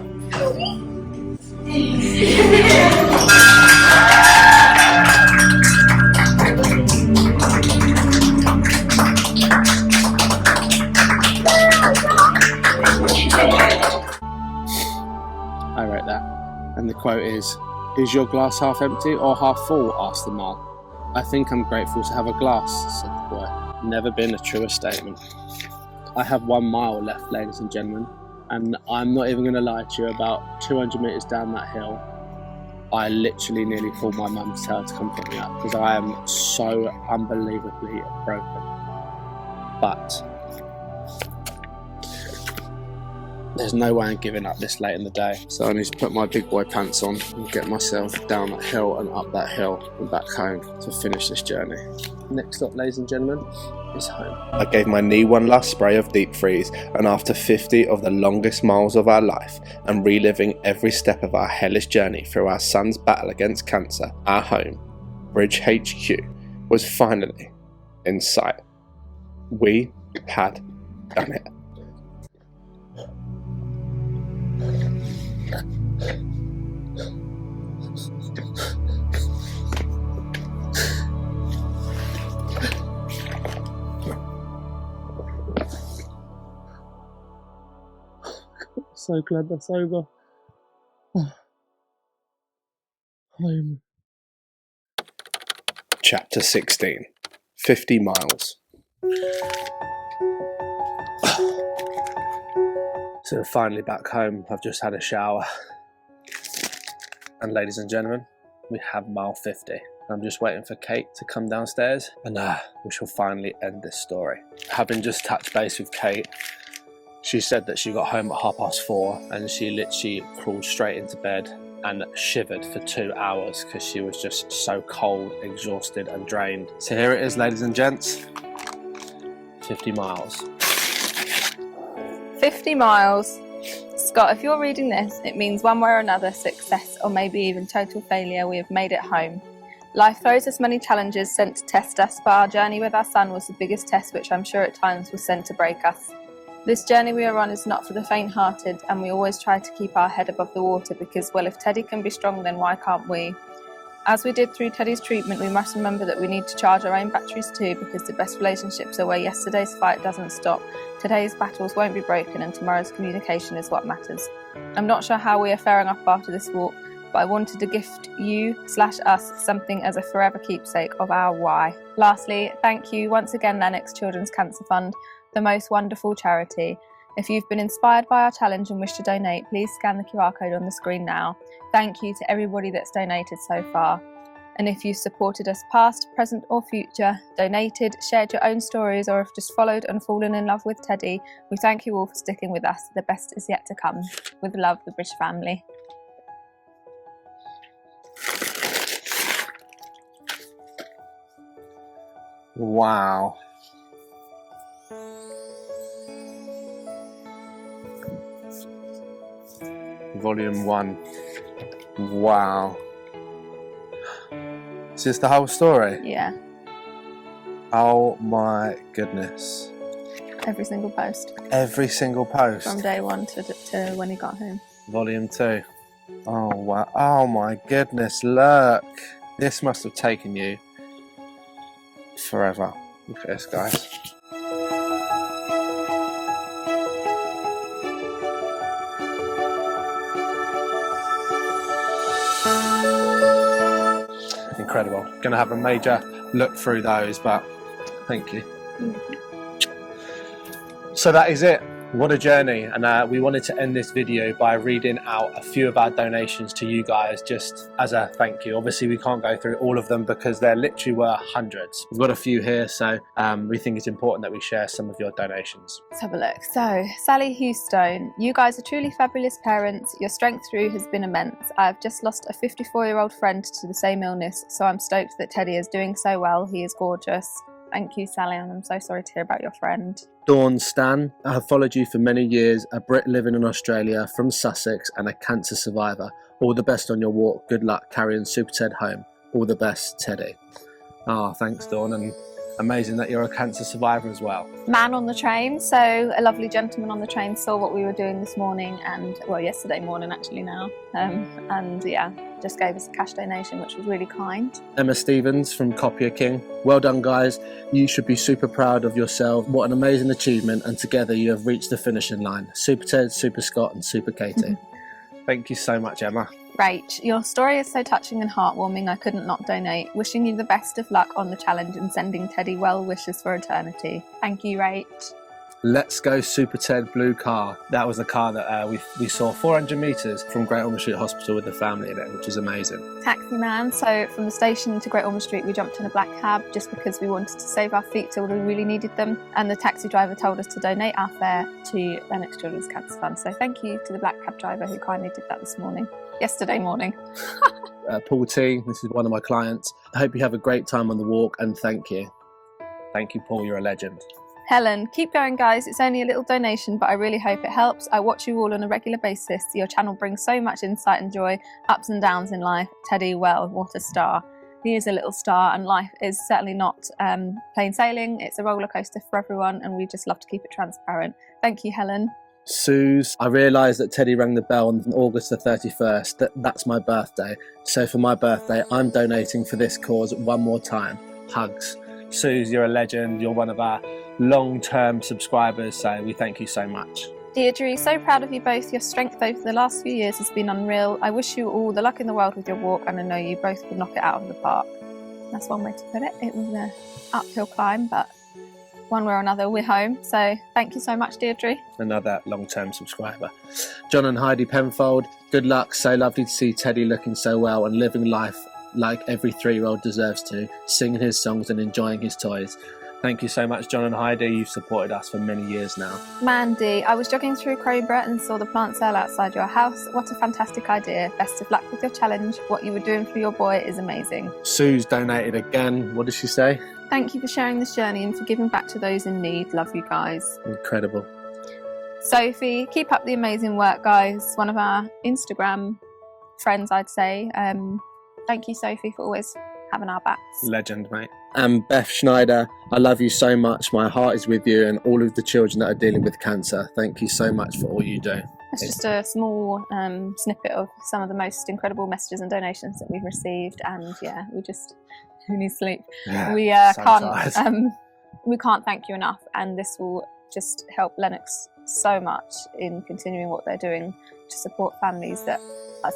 I wrote that, and the quote is your glass half empty or half full? Asked the mole. I think I'm grateful to have a glass, said the boy. Never been a truer statement. I have 1 mile left, ladies and gentlemen, and I'm not even going to lie to you, about 200 metres down that hill, I literally nearly called my mum to tell her to come pick me up because I am so unbelievably broken. But there's no way I'm giving up this late in the day. So I need to put my big boy pants on and get myself down that hill and up that hill and back home to finish this journey. Next stop, ladies and gentlemen, is home. I gave my knee one last spray of deep freeze, and after 50 of the longest miles of our life and reliving every step of our hellish journey through our son's battle against cancer, our home, Bridge HQ, was finally in sight. We had done it. So glad that's over. Home. Chapter 16. 50 miles. So we're finally back home. I've just had a shower. And ladies and gentlemen, we have mile 50. I'm just waiting for Kate to come downstairs and we shall finally end this story. Having just touched base with Kate, she said that she got home at 4:30 and she literally crawled straight into bed and shivered for 2 hours because she was just so cold, exhausted and drained. So here it is, ladies and gents, 50 miles. 50 miles. Scott, if you're reading this, it means one way or another, success or maybe even total failure, we have made it home. Life throws us many challenges sent to test us, but our journey with our son was the biggest test, which I'm sure at times was sent to break us. This journey we are on is not for the faint-hearted, and we always try to keep our head above the water because, well, if Teddy can be strong, then why can't we? As we did through Teddy's treatment, we must remember that we need to charge our own batteries too, because the best relationships are where yesterday's fight doesn't stop, today's battles won't be broken, and tomorrow's communication is what matters. I'm not sure how we are faring up after this walk, but I wanted to gift you/us something as a forever keepsake of our why. Lastly, thank you once again, Lennox Children's Cancer Fund, the most wonderful charity. If you've been inspired by our challenge and wish to donate, please scan the QR code on the screen now. Thank you to everybody that's donated so far. And if you've supported us past, present or future, donated, shared your own stories, or have just followed and fallen in love with Teddy, we thank you all for sticking with us. The best is yet to come. With love, the Bridge family. Wow. Volume 1. Wow. Is this the whole story? Yeah. Oh my goodness. Every single post. Every single post. From day one to when he got home. Volume 2. Oh wow. Oh my goodness, look. This must have taken you forever. Look at this, guys. Incredible. Going to have a major look through those, but thank you. So that is it. What a journey. And we wanted to end this video by reading out a few of our donations to you guys just as a thank you. Obviously we can't go through all of them because there literally were hundreds. We've got a few here, so we think it's important that we share some of your donations. Let's have a look. So, Sally Houstone, you guys are truly fabulous parents. Your strength through has been immense. I've just lost a 54-year-old friend to the same illness, so I'm stoked that Teddy is doing so well. He is gorgeous. Thank you, Sally, and I'm so sorry to hear about your friend. Dawn Stan, I have followed you for many years, a Brit living in Australia from Sussex and a cancer survivor. All the best on your walk. Good luck carrying Super Ted home. All the best, Teddy. Oh, thanks, Dawn, and amazing that you're a cancer survivor as well. Man on the train, so a lovely gentleman on the train saw what we were doing this morning and, well, yesterday morning actually now, and yeah, just gave us a cash donation, which was really kind. Emma Stevens from Copier King. Well done, guys. You should be super proud of yourself. What an amazing achievement, and together you have reached the finishing line. Super Ted, Super Scott and Super Katie. Thank you so much, Emma. Rach, your story is so touching and heartwarming, I couldn't not donate. Wishing you the best of luck on the challenge and sending Teddy well wishes for eternity. Thank you, Rach. Let's Go Super Ted blue car. That was the car that we saw 400 metres from Great Ormond Street Hospital with the family in it, which is amazing. Taxi man, so from the station to Great Ormond Street we jumped in a black cab just because we wanted to save our feet till we really needed them, and the taxi driver told us to donate our fare to Lennox Children's Cancer Fund. So thank you to the black cab driver who kindly did that yesterday morning. Paul T, this is one of my clients. I hope you have a great time on the walk, and thank you. Thank you, Paul, you're a legend. Helen, keep going guys, it's only a little donation but I really hope it helps. I watch you all on a regular basis. Your channel brings so much insight and joy, ups and downs in life. Teddy, well, what a star. He is a little star and life is certainly not plain sailing. It's a roller coaster for everyone and we just love to keep it transparent. Thank you, Helen. Suze, I realised that Teddy rang the bell on August the 31st. That's my birthday. So for my birthday, I'm donating for this cause one more time. Hugs. Suze, you're a legend. You're one of our long-term subscribers, so we thank you so much. Deirdre, so proud of you both. Your strength over the last few years has been unreal. I wish you all the luck in the world with your walk and I know you both will knock it out of the park. That's one way to put it. It was an uphill climb, but one way or another we're home. So thank you so much, Deirdre. Another long-term subscriber. John and Heidi Penfold, good luck. So lovely to see Teddy looking so well and living life like every 3-year-old deserves to, singing his songs and enjoying his toys. Thank you so much, John and Heidi. You've supported us for many years now. Mandy, I was jogging through Crowborough and saw the plant sale outside your house. What a fantastic idea. Best of luck with your challenge. What you were doing for your boy is amazing. Sue's donated again. What did she say? Thank you for sharing this journey and for giving back to those in need. Love you guys. Incredible. Sophie, keep up the amazing work, guys. One of our Instagram friends, I'd say. Thank you, Sophie, for always having our backs. Legend, mate. And Beth Schneider, I love you so much. My heart is with you and all of the children that are dealing with cancer. Thank you so much for all you do. It's just a small snippet of some of the most incredible messages and donations that we've received, and yeah, who needs sleep? Yeah, We we can't thank you enough, and this will just help Lennox so much in continuing what they're doing to support families that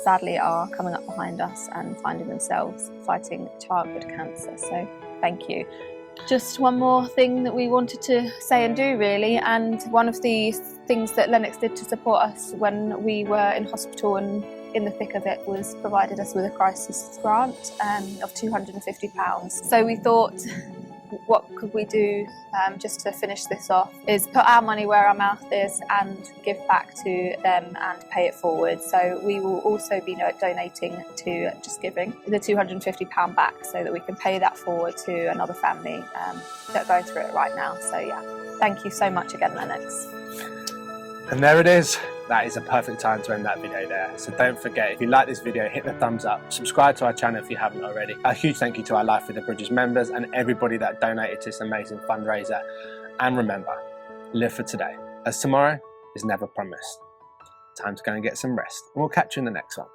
sadly are coming up behind us and finding themselves fighting childhood cancer. So thank you. Just one more thing that we wanted to say and do, really, and one of the things that Lennox did to support us when we were in hospital and in the thick of it was provided us with a crisis grant of £250. So we thought, what could we do just to finish this off is put our money where our mouth is and give back to them and pay it forward. So we will also be donating to Just Giving the £250 back so that we can pay that forward to another family that are going through it right now. So yeah, thank you so much again, Lennox. And there it is. That is a perfect time to end that video there. So don't forget, if you like this video, hit the thumbs up, subscribe to our channel if you haven't already. A huge thank you to our Life with the Bridges members and everybody that donated to this amazing fundraiser. And remember, live for today, as tomorrow is never promised. Time to go and get some rest. And we'll catch you in the next one.